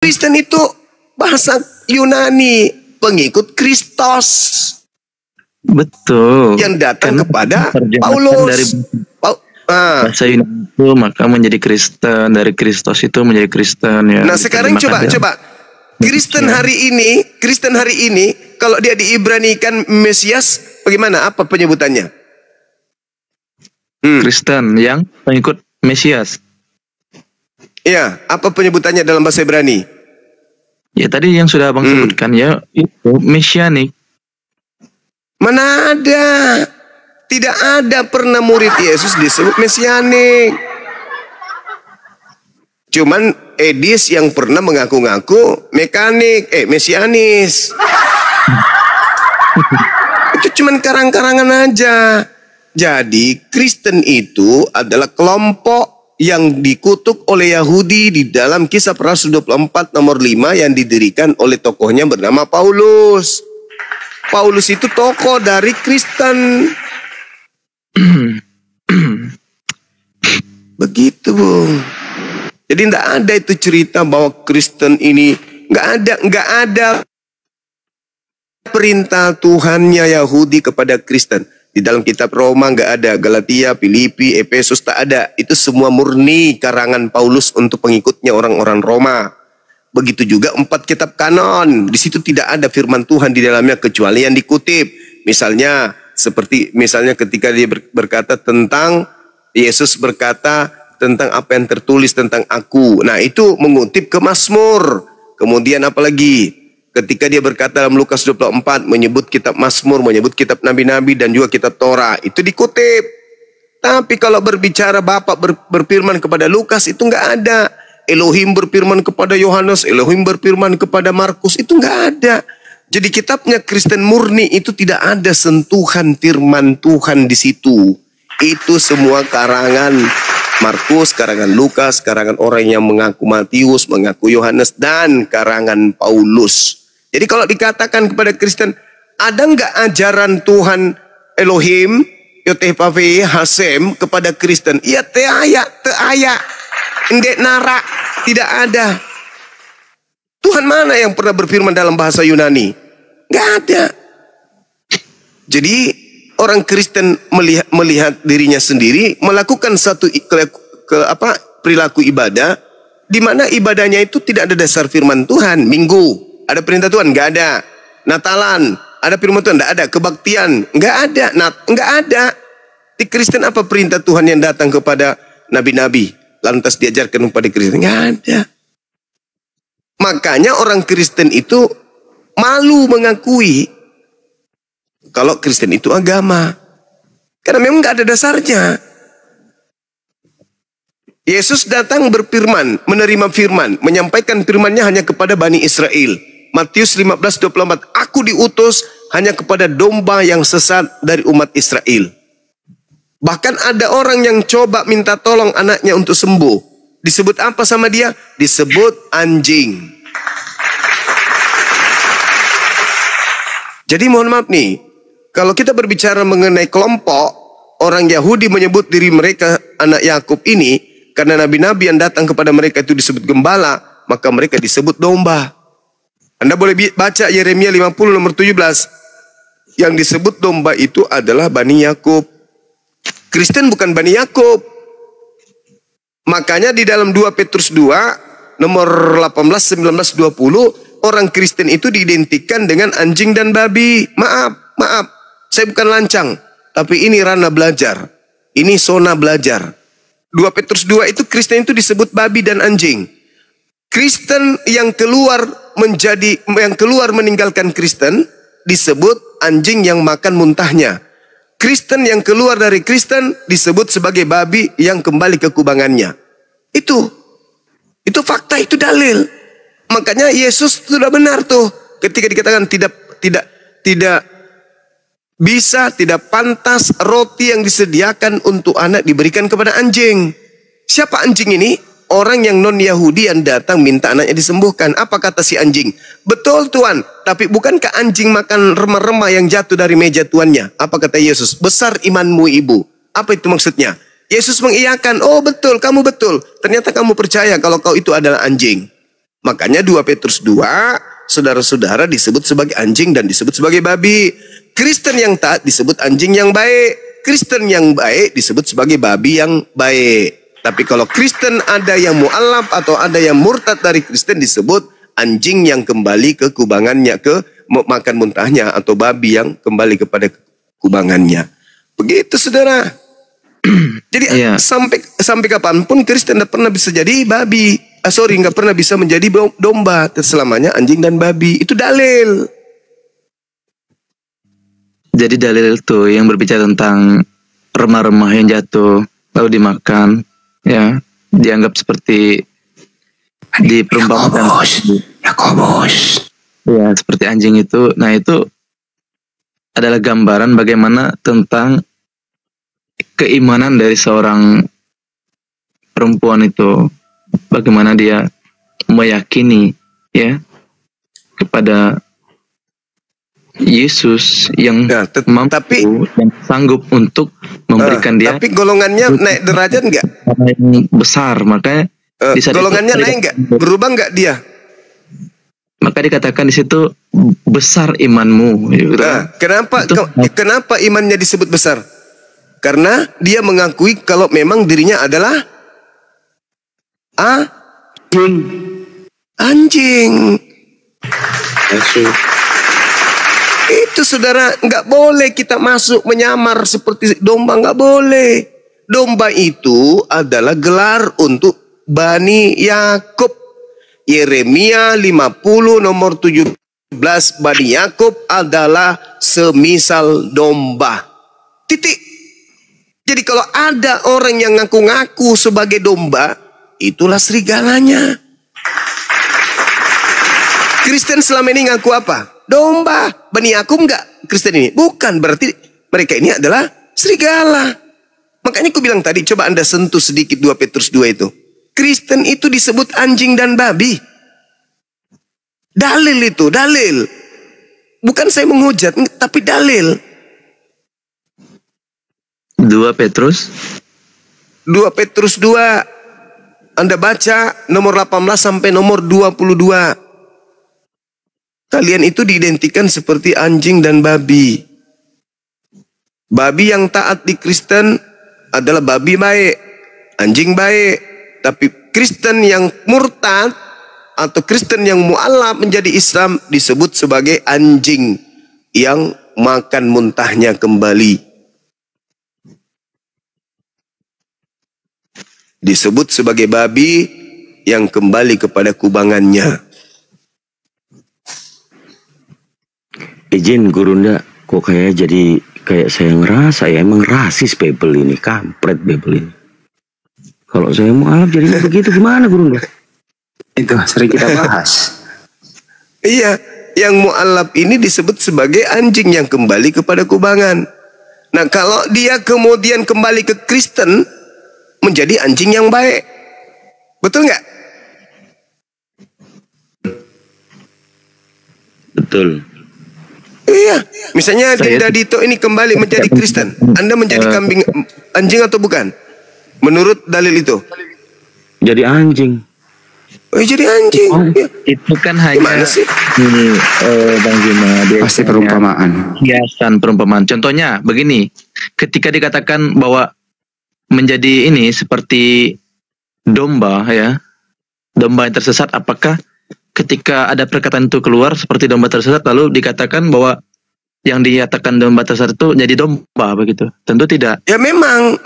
Kristen itu bahasa Yunani, pengikut Kristus. Betul. Yang datang kepada Terjemahkan Paulus. dari bahasa Yunani itu maka menjadi Kristen, dari Kristus itu menjadi Kristen ya. Nah sekarang coba Kristen hari ini kalau dia diibranikan Mesias, bagaimana? Apa penyebutannya? Kristen yang pengikut Mesias. Ya, apa penyebutannya dalam bahasa Ibrani? Ya tadi yang sudah Abang sebutkan ya, itu Mesianik. Mana ada? Tidak ada pernah murid Yesus disebut Mesianik. Cuman Edis yang pernah mengaku-ngaku Mesianis. Itu cuman karang-karangan aja. Jadi Kristen itu adalah kelompok yang dikutuk oleh Yahudi di dalam Kisah para Rasul 24 nomor 5 yang didirikan oleh tokohnya bernama Paulus. Paulus itu tokoh dari Kristen. Begitu, Bung. Jadi tidak ada itu cerita bahwa Kristen ini nggak ada perintah Tuhannya Yahudi kepada Kristen. Di dalam kitab Roma nggak ada, Galatia, Filipi, Efesus tak ada. Itu semua murni karangan Paulus untuk pengikutnya orang-orang Roma. Begitu juga 4 kitab kanon. Di situ tidak ada firman Tuhan di dalamnya kecuali yang dikutip. Misalnya ketika dia berkata tentang Yesus berkata tentang apa yang tertulis tentang aku. Nah, itu mengutip ke Mazmur. Kemudian apalagi? Ketika dia berkata dalam Lukas 24 menyebut kitab Mazmur, menyebut kitab nabi-nabi dan juga kitab Torah, itu dikutip. Tapi kalau berbicara Bapak berfirman kepada Lukas itu nggak ada. Elohim berfirman kepada Yohanes, Elohim berfirman kepada Markus, itu nggak ada. Jadi kitabnya Kristen murni itu tidak ada sentuhan firman Tuhan di situ. Itu semua karangan Markus, karangan Lukas, karangan orang yang mengaku Matius, mengaku Yohanes, dan karangan Paulus. Jadi kalau dikatakan kepada Kristen, ada nggak ajaran Tuhan Elohim, Yotevave, Hasem kepada Kristen? Iya, teaya, ndek nara, tidak ada. Tuhan mana yang pernah berfirman dalam bahasa Yunani? Nggak ada. Jadi orang Kristen melihat dirinya sendiri melakukan satu perilaku ibadah di mana ibadahnya itu tidak ada dasar firman Tuhan. Minggu ada perintah Tuhan, nggak ada. Natalan ada firman Tuhan, nggak ada. Kebaktian nggak ada. Nggak ada. Di Kristen apa perintah Tuhan yang datang kepada nabi-nabi lantas diajarkan kepada Kristen? Nggak ada. Makanya orang Kristen itu malu mengakui kalau Kristen itu agama. Karena memang nggak ada dasarnya. Yesus datang berfirman, menerima firman, menyampaikan firmannya hanya kepada Bani Israel. Matius 15:24, aku diutus hanya kepada domba yang sesat dari umat Israel. Bahkan ada orang yang coba minta tolong anaknya untuk sembuh. Disebut apa sama dia? Disebut anjing. Jadi mohon maaf nih, kalau kita berbicara mengenai kelompok, orang Yahudi menyebut diri mereka anak Yakub ini, karena nabi-nabi yang datang kepada mereka itu disebut gembala, maka mereka disebut domba. Anda boleh baca Yeremia 50 nomor 17. Yang disebut domba itu adalah Bani Yakub. Kristen bukan Bani Yakub. Makanya di dalam 2 Petrus 2 nomor 18, 19, 20, orang Kristen itu diidentikan dengan anjing dan babi. Maaf, saya bukan lancang, tapi ini ranah belajar. Ini zona belajar. 2 Petrus 2 itu Kristen itu disebut babi dan anjing. Kristen yang keluar meninggalkan Kristen disebut anjing yang makan muntahnya. Kristen yang keluar dari Kristen disebut sebagai babi yang kembali ke kubangannya. Itu fakta, itu dalil. Makanya Yesus sudah benar tuh ketika dikatakan tidak pantas roti yang disediakan untuk anak diberikan kepada anjing. Siapa anjing ini? Orang yang non-Yahudi yang datang minta anaknya disembuhkan. Apa kata si anjing? Betul Tuhan, tapi bukankah anjing makan remah-remah yang jatuh dari meja tuannya? Apa kata Yesus? Besar imanmu ibu. Apa itu maksudnya? Yesus mengiyakan, oh betul, kamu betul. Ternyata kamu percaya kalau kau itu adalah anjing. Makanya 2 Petrus 2, saudara-saudara disebut sebagai anjing dan disebut sebagai babi. Kristen yang taat disebut anjing yang baik. Kristen yang baik disebut sebagai babi yang baik. Tapi kalau Kristen ada yang mu'alaf atau ada yang murtad dari Kristen disebut anjing yang kembali ke kubangannya, ke makan muntahnya, atau babi yang kembali kepada kubangannya. Begitu saudara. Jadi sampai kapanpun Kristen tidak pernah bisa jadi babi. Nggak pernah bisa menjadi domba. Selamanya anjing dan babi. Itu dalil. Jadi dalil itu yang berbicara tentang remah-remah yang jatuh lalu dimakan, ya, dianggap seperti diperumpamakan. Yakobus. Ya, seperti anjing itu. Nah, itu adalah gambaran bagaimana tentang keimanan dari seorang perempuan itu, bagaimana dia meyakini, ya, kepada Yesus yang mampu, yang sanggup untuk memberikan dia. Tapi golongannya naik derajat enggak? Besar, makanya golongannya naik enggak? Berubah enggak dia? Maka dikatakan di situ besar imanmu. Kenapa imannya disebut besar? Karena dia mengakui kalau memang dirinya adalah anjing. Itu saudara, nggak boleh kita masuk menyamar seperti domba, nggak boleh. Domba itu adalah gelar untuk Bani Yakub. Yeremia 50 nomor 17, Bani Yakub adalah semisal domba. Titik. Jadi kalau ada orang yang ngaku-ngaku sebagai domba, itulah serigalanya. Kristen selama ini ngaku apa? Domba. Bani Yakub enggak Kristen ini? Bukan, berarti mereka ini adalah serigala. Makanya aku bilang tadi, coba Anda sentuh sedikit 2 Petrus 2 itu. Kristen itu disebut anjing dan babi. Dalil itu, dalil. Bukan saya menghujat, tapi dalil. 2 Petrus 2 Anda baca nomor 18 sampai nomor 22. Kalian itu diidentikan seperti anjing dan babi. Babi yang taat di Kristen adalah babi baik, anjing baik. Tapi Kristen yang murtad atau Kristen yang mu'alaf menjadi Islam disebut sebagai anjing yang makan muntahnya kembali. Disebut sebagai babi yang kembali kepada kubangannya. Izin Gurunda, kok kayak saya ngerasa ya emang rasis Bible ini, kampret Bible ini. Kalau saya mau alaf jadinya begitu gimana Gurunda? Itu sering kita bahas. Iya, yang mu'alaf ini disebut sebagai anjing yang kembali kepada kubangan. Nah, kalau dia kemudian kembali ke Kristen, menjadi anjing yang baik. Betul nggak? Betul. Iya, misalnya Dinda Dito ini kembali menjadi Kristen, Anda menjadi kambing anjing atau bukan? Menurut dalil itu? Jadi anjing. Oh, jadi anjing. Ya. Itu kan hanya ini, Bang Juma, pasti perumpamaan. Hiasan perumpamaan. Contohnya begini, ketika dikatakan bahwa menjadi ini seperti domba, ya, domba yang tersesat, apakah ketika ada perkataan itu keluar seperti domba tersesat lalu dikatakan bahwa yang dinyatakan domba tersesat itu jadi domba begitu? Tentu tidak. Ya memang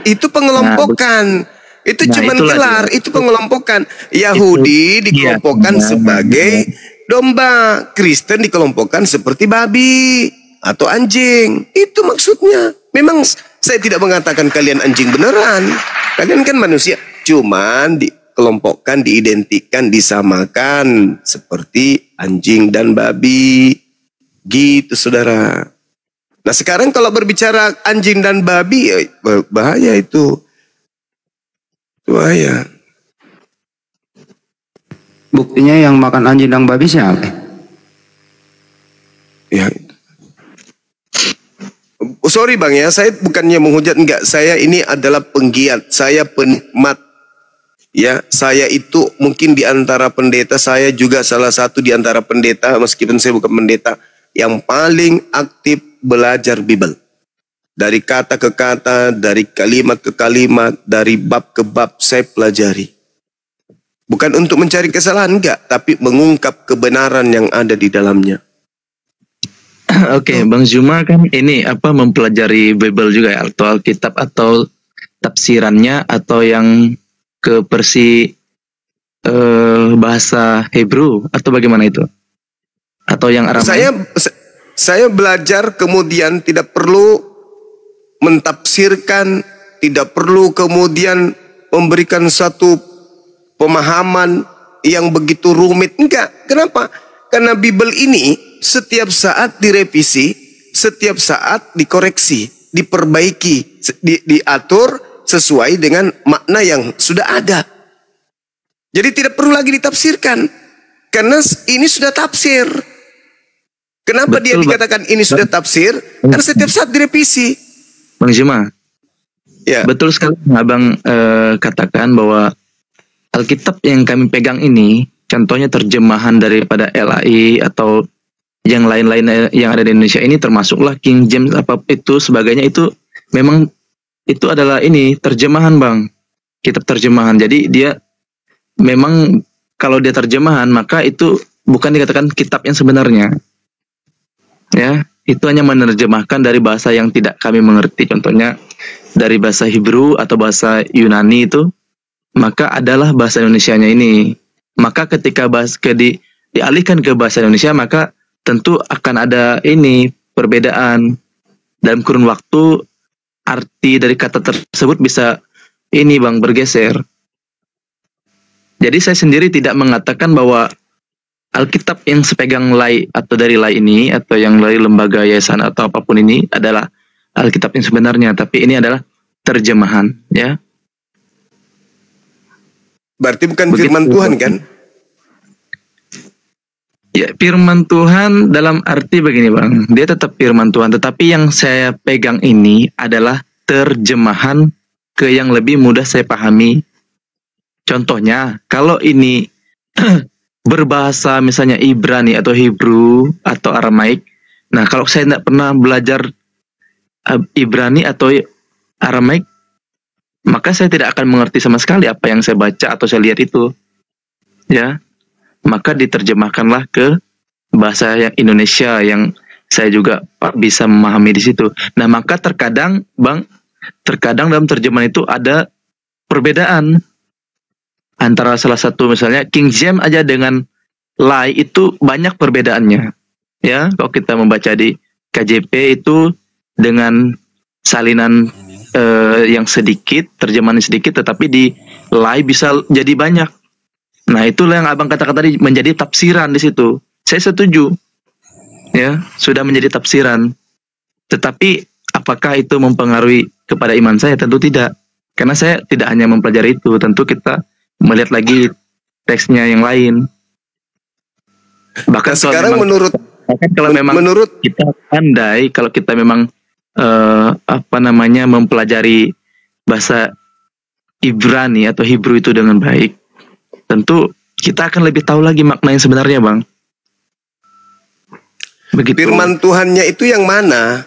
itu pengelompokan. Itu cuma gelar, itu pengelompokan. Yahudi dikelompokkan sebagai domba, Kristen dikelompokkan seperti babi atau anjing. Itu maksudnya. Memang saya tidak mengatakan kalian anjing beneran. Kalian kan manusia. Cuman dikelompokkan, diidentikan, disamakan seperti anjing dan babi. Gitu saudara. Nah sekarang kalau berbicara anjing dan babi, ya, bahaya itu. Bahaya. Buktinya yang makan anjing dan babi siapa? Ya. Oh, sorry Bang ya, saya bukannya menghujat, enggak. Saya ini adalah penggiat, saya penikmat Ya, saya itu mungkin di antara pendeta, saya juga salah satu di antara pendeta, meskipun saya bukan pendeta, yang paling aktif belajar Bible. Dari kata ke kata, dari kalimat ke kalimat, dari bab ke bab saya pelajari. Bukan untuk mencari kesalahan, enggak, tapi mengungkap kebenaran yang ada di dalamnya. Oke, Bang Zuma kan ini apa mempelajari Bible juga ya, atau Alkitab atau tafsirannya atau yang ke versi bahasa Hebrew atau bagaimana itu? Atau yang Aramaik? Saya belajar kemudian tidak perlu mentafsirkan, tidak perlu kemudian memberikan satu pemahaman yang begitu rumit. Enggak. Kenapa? Karena Bible ini setiap saat direvisi, setiap saat dikoreksi, diperbaiki, diatur sesuai dengan makna yang sudah ada. Jadi tidak perlu lagi ditafsirkan. Karena ini sudah tafsir. Kenapa dia dikatakan ini sudah tafsir? Karena setiap saat direvisi. Bang Zuma, ya. Betul sekali Abang katakan bahwa Alkitab yang kami pegang ini, contohnya terjemahan daripada LAI atau yang lain-lain yang ada di Indonesia ini, termasuklah King James apa itu sebagainya, itu memang itu adalah ini terjemahan, Bang. Kitab terjemahan. Jadi dia memang kalau dia terjemahan maka itu bukan dikatakan kitab yang sebenarnya. Ya, itu hanya menerjemahkan dari bahasa yang tidak kami mengerti. Contohnya dari bahasa Hebrew atau bahasa Yunani itu, maka adalah bahasa Indonesianya ini. Maka ketika dialihkan ke bahasa Indonesia, maka tentu akan ada ini perbedaan dalam kurun waktu. Arti dari kata tersebut bisa ini Bang bergeser. Jadi saya sendiri tidak mengatakan bahwa Alkitab yang sepegang LAI atau dari LAI ini atau yang dari lembaga yayasan atau apapun ini adalah Alkitab yang sebenarnya, tapi ini adalah terjemahan, ya. Berarti bukan firman Tuhan kan? Ya, firman Tuhan dalam arti begini Bang, dia tetap firman Tuhan, tetapi yang saya pegang ini adalah terjemahan ke yang lebih mudah saya pahami. Contohnya, kalau ini berbahasa misalnya Ibrani atau Hebrew atau Aramaik, nah kalau saya tidak pernah belajar Ibrani atau Aramaik, maka saya tidak akan mengerti sama sekali apa yang saya baca atau saya lihat itu. Ya. Maka diterjemahkanlah ke bahasa yang Indonesia yang saya juga bisa memahami di situ. Nah, maka terkadang Bang, dalam terjemahan itu ada perbedaan antara salah satu misalnya King James aja dengan LAI itu banyak perbedaannya. Ya, kalau kita membaca di KJP itu dengan salinan yang sedikit, terjemahan sedikit, tetapi di LAI bisa jadi banyak. Nah, itulah yang Abang katakan tadi menjadi tafsiran di situ. Saya setuju. Ya, sudah menjadi tafsiran. Tetapi apakah itu mempengaruhi kepada iman saya? Tentu tidak. Karena saya tidak hanya mempelajari itu, tentu kita melihat lagi teksnya yang lain. Bahkan sekarang menurut kita pandai, kalau kita memang mempelajari bahasa Ibrani atau Hebrew itu dengan baik, tentu kita akan lebih tahu lagi makna yang sebenarnya, Bang. Begitu. Firman Tuhannya itu yang mana?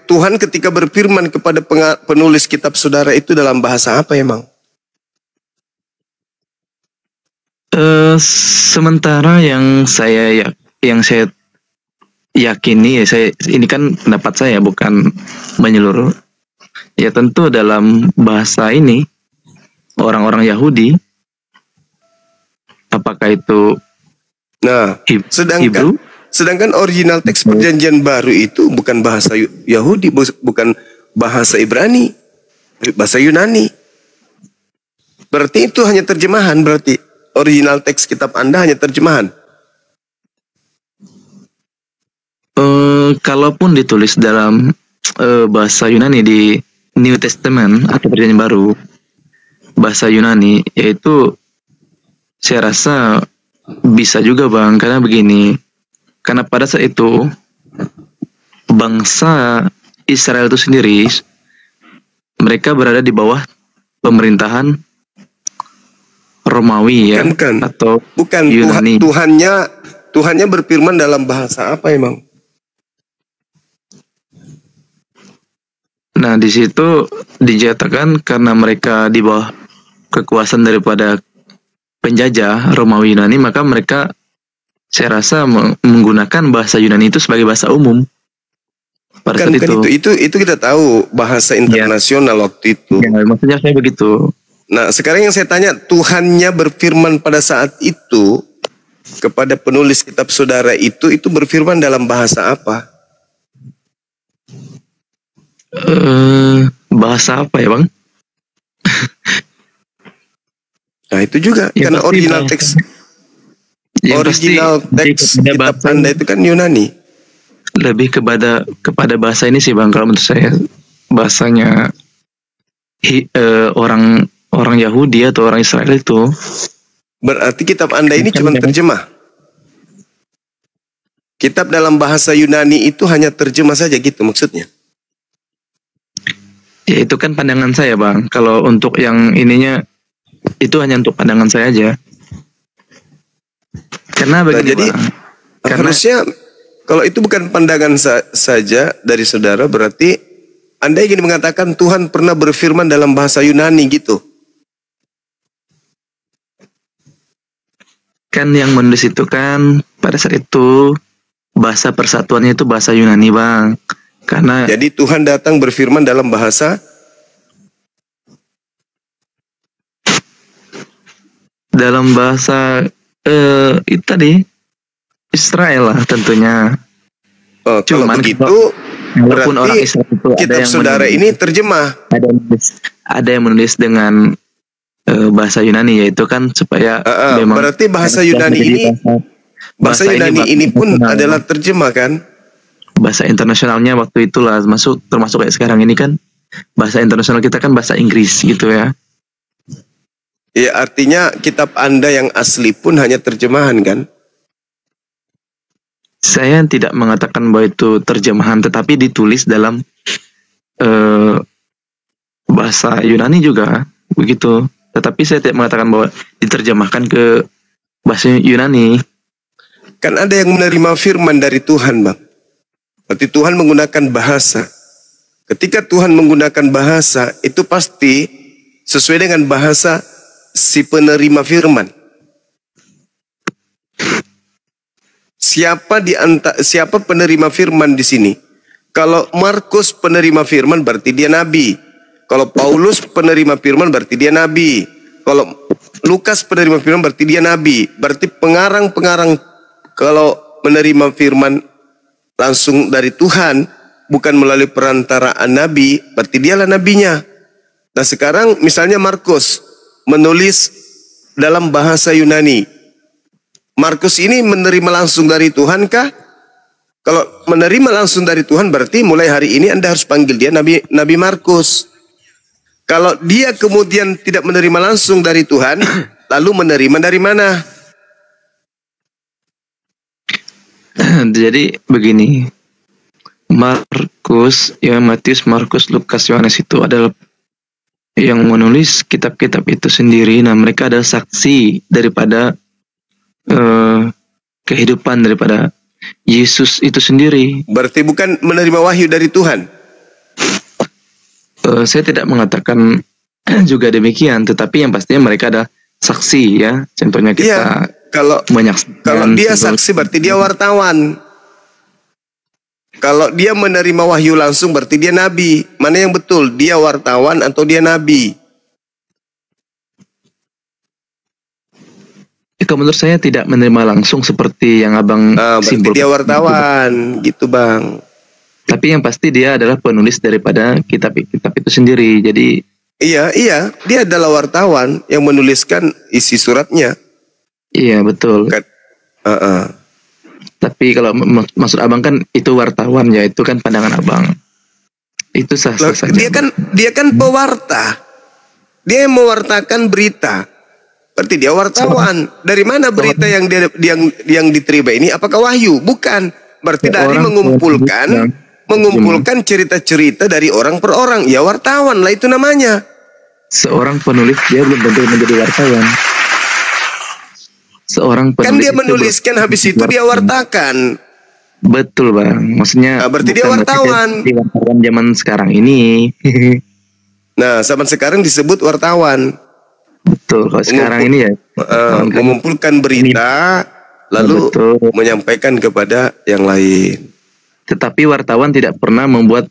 Tuhan ketika berfirman kepada penulis kitab saudara itu dalam bahasa apa emang? Sementara yang saya yakini, ini kan pendapat saya bukan menyeluruh. Ya tentu dalam bahasa ini orang-orang Yahudi, apakah itu sedangkan original teks perjanjian baru itu bukan bahasa Yahudi, bukan bahasa Ibrani, bahasa Yunani. Berarti itu hanya terjemahan, berarti original teks kitab Anda hanya terjemahan. Kalaupun ditulis dalam bahasa Yunani di New Testament atau perjanjian baru, bahasa Yunani, yaitu saya rasa bisa juga, Bang, karena begini, karena pada saat itu bangsa Israel itu sendiri mereka berada di bawah pemerintahan Romawi ya, Bukan. atau Bukan Yunani. Tuhannya berfirman dalam bahasa apa emang? Nah, di situ dinyatakan karena mereka di bawah kekuasaan daripada penjajah Romawi Yunani, maka mereka saya rasa menggunakan bahasa Yunani itu sebagai bahasa umum pada saat Bukan itu kita tahu bahasa internasional waktu itu. Ya, maksudnya saya begitu. Nah, sekarang yang saya tanya, Tuhannya berfirman pada saat itu kepada penulis kitab saudara itu berfirman dalam bahasa apa? Bahasa apa ya, Bang? Nah, itu juga Ya, karena pasti original bahasa- teks Yang original pasti teks kepada kitab bahasa- Anda itu kan Yunani. lebih kepada bahasa ini sih, Bang, kalau menurut saya bahasanya orang Yahudi atau orang Israel itu. Berarti kitab Anda ini cuma terjemah. Kitab dalam bahasa Yunani itu hanya terjemah saja gitu maksudnya. Ya, itu kan pandangan saya, Bang. Kalau untuk yang ininya itu hanya untuk pandangan saya aja. Karena begini, jadi Bang. Karena harusnya kalau itu bukan pandangan saja dari saudara, berarti Anda ingin mengatakan Tuhan pernah berfirman dalam bahasa Yunani gitu. kan yang menulis itu kan pada saat itu bahasa persatuannya itu bahasa Yunani, Bang. Karena Jadi Tuhan datang berfirman dalam bahasa itu tadi Israel lah tentunya. kalau Cuman begitu walaupun orang berarti Israel itu ada kitab yang saudara menulis- ini terjemah. ada yang menulis dengan bahasa Yunani, yaitu kan supaya memang berarti bahasa sudah Yunani menjadi ini bahasa Yunani ini pun internasional. adalah terjemah kan? Bahasa internasionalnya waktu itulah termasuk kayak sekarang ini kan bahasa internasional kita kan bahasa Inggris gitu ya. Ya artinya kitab Anda yang asli pun hanya terjemahan kan? Saya tidak mengatakan bahwa itu terjemahan, tetapi ditulis dalam bahasa Yunani juga begitu. Tetapi saya tidak mengatakan bahwa diterjemahkan ke bahasa Yunani. Kan ada yang menerima firman dari Tuhan, Bang. Berarti Tuhan menggunakan bahasa. Ketika Tuhan menggunakan bahasa, itu pasti sesuai dengan bahasa si penerima firman. Siapa penerima firman di sini? Kalau Markus penerima firman berarti dia nabi. Kalau Paulus penerima firman berarti dia nabi. Kalau Lukas penerima firman berarti dia nabi. Berarti pengarang-pengarang kalau menerima firman langsung dari Tuhan, bukan melalui perantaraan nabi, berarti dialah nabinya. Nah sekarang misalnya Markus menulis dalam bahasa Yunani. Markus ini menerima langsung dari Tuhan kah? Kalau menerima langsung dari Tuhan berarti mulai hari ini Anda harus panggil dia Nabi Markus. Kalau dia kemudian tidak menerima langsung dari Tuhan, lalu menerima dari mana? Jadi begini, Markus, ya Matius, Markus, Lukas, Yohanes itu adalah yang menulis kitab-kitab itu sendiri. Nah mereka adalah saksi daripada kehidupan daripada Yesus itu sendiri. Berarti bukan menerima wahyu dari Tuhan. Saya tidak mengatakan juga demikian, tetapi yang pastinya mereka ada saksi ya. Contohnya kita Iya, kalau menyaksikan. dia saksi berarti dia wartawan. Kalau dia menerima wahyu langsung berarti dia nabi. Mana yang betul? Dia wartawan atau dia nabi? Kalau menurut saya tidak menerima langsung seperti yang abang Berarti simpulkan. dia wartawan, gitu Bang. Tapi yang pasti dia adalah penulis daripada kitab-kitab itu sendiri. Jadi Iya, dia adalah wartawan yang menuliskan isi suratnya. iya betul. Kan? Tapi kalau maksud abang kan itu wartawan ya, itu kan pandangan abang. Itu sah-sah saja. Dia kan pewarta. Dia yang mewartakan berita. Berarti dia wartawan. Dari mana berita yang diterima ini? Apakah wahyu? Bukan. Berarti dari mengumpulkan cerita-cerita dari orang per orang. Ya wartawan lah itu namanya. seorang penulis dia belum tentu menjadi wartawan. Seorang penulis Kan dia itu menuliskan habis itu dia wartakan. betul bang, maksudnya Nah, berarti dia bukan wartawan. di wartawan zaman sekarang ini. Nah, zaman sekarang disebut wartawan. Betul, kalau sekarang ini ya Mengumpulkan berita lalu betul. menyampaikan kepada yang lain. Tetapi wartawan tidak pernah membuat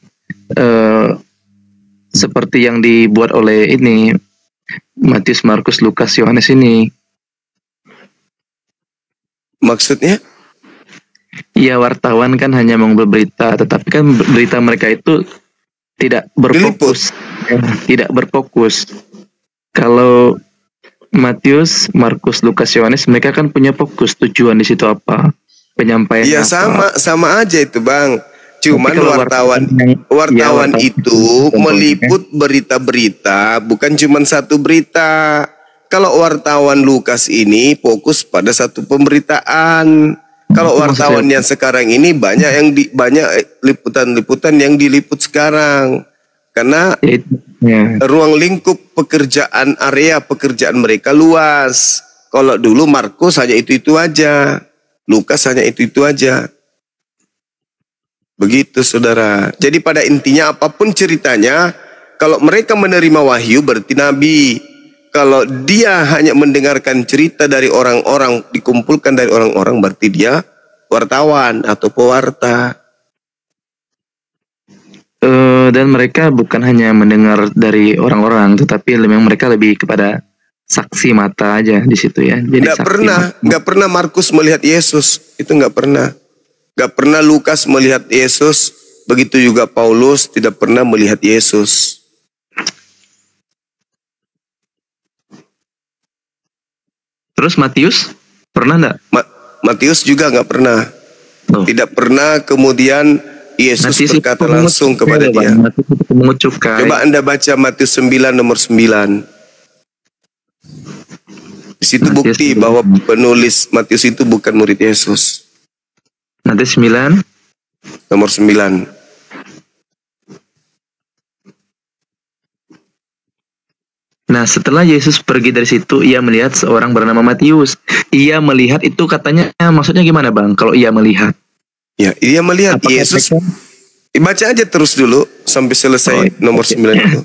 seperti yang dibuat oleh ini Matius, Markus, Lukas, Yohanes ini. Maksudnya? Ya, wartawan kan hanya berita, tetapi kan berita mereka itu tidak berfokus. Tidak berfokus. Kalau Matius, Markus, Lukas, Yohanes mereka kan punya fokus, tujuan di situ apa, penyampaian Iya, apa. sama aja itu, Bang. Cuman Tapi kalau wartawan wartawan itu meliput berita-berita, bukan cuma satu berita. Kalau wartawan Lukas ini fokus pada satu pemberitaan. Kalau Itu wartawan maksud yang sekarang ini banyak liputan-liputan yang diliput sekarang. Karena Ya. ruang lingkup pekerjaan, area pekerjaan mereka luas. Kalau dulu Markus hanya itu-itu aja. Lukas hanya itu-itu aja. Begitu, saudara. Jadi pada intinya apapun ceritanya, kalau mereka menerima wahyu berarti nabi. Kalau dia hanya mendengarkan cerita dari orang-orang, dikumpulkan dari orang-orang, berarti dia wartawan atau pewarta. Dan mereka bukan hanya mendengar dari orang-orang, tetapi memang mereka lebih kepada saksi mata aja di situ ya. Jadi Nggak pernah Markus melihat Yesus, itu nggak pernah. Nggak pernah Lukas melihat Yesus, begitu juga Paulus tidak pernah melihat Yesus. Terus Matius pernah enggak? Matius juga nggak pernah. Oh. Tidak pernah kemudian Yesus Matius berkata itu langsung kepada mengucapkan, dia. Bang. Matius itu mengucapkan. Coba Anda baca Matius 9 nomor 9. Di situ Matius bukti 9. bahwa penulis Matius itu bukan murid Yesus. Matius 9 Nomor 9. Nah, setelah Yesus pergi dari situ, ia melihat seorang bernama Matius. Ia melihat itu katanya, maksudnya gimana bang? Kalau ia melihat? Ya, dia melihat Apakah Yesus. mereka- Baca aja terus dulu sampai selesai nomor 9 itu.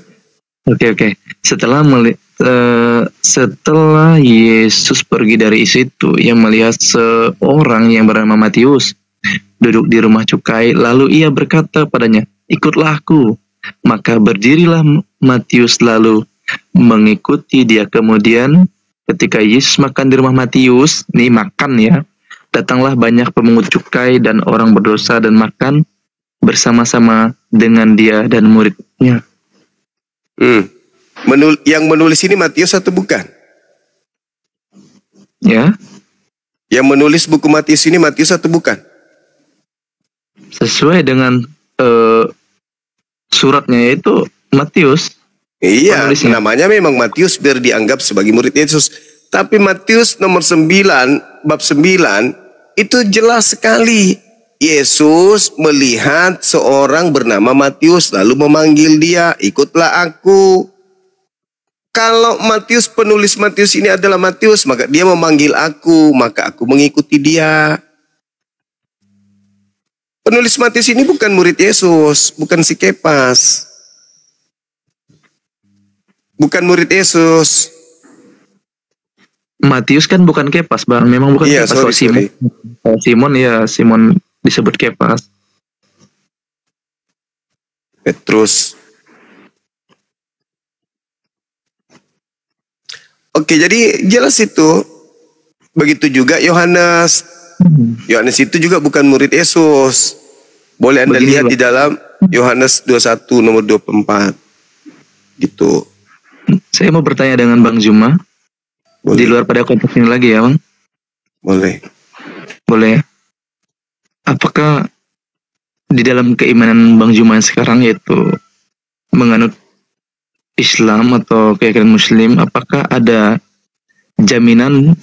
Oke. Setelah Yesus pergi dari situ, ia melihat seorang yang bernama Matius duduk di rumah cukai. Lalu ia berkata padanya, ikutlah aku. Maka berdirilah Matius lalu mengikuti dia. Kemudian ketika Yesus makan di rumah Matius, nih makan ya, datanglah banyak pemungut cukai dan orang berdosa dan makan bersama-sama dengan dia dan muridnya. Yang menulis ini Matius atau bukan? Ya, Yang menulis buku Matius ini Matius atau bukan? sesuai dengan suratnya yaitu Matius. Iya, Penulisnya. namanya memang Matius biar dianggap sebagai murid Yesus. Tapi Matius nomor 9, bab 9, itu jelas sekali. Yesus melihat seorang bernama Matius lalu memanggil dia, ikutlah aku. Kalau penulis Matius ini adalah Matius, maka dia memanggil aku, maka aku mengikuti dia. Penulis Matius ini bukan murid Yesus, bukan si Kepas. Bukan murid Yesus. Matius kan bukan Kepas, bang. Memang bukan Iya, Kepas. sorry. Kalau Simon ya Simon disebut Kepas. Petrus. Oke, jadi jelas itu. Begitu juga Yohanes. Yohanes itu juga bukan murid Yesus. Boleh Anda Begini, lihat Bang. di dalam Yohanes 21 nomor 24. Gitu. Saya mau bertanya dengan Bang Zuma. Boleh. Di luar pada konteks ini lagi ya, Bang. Boleh. Boleh. Apakah di dalam keimanan Bang Zuma yang sekarang yaitu menganut Islam atau keyakinan Muslim, apakah ada jaminan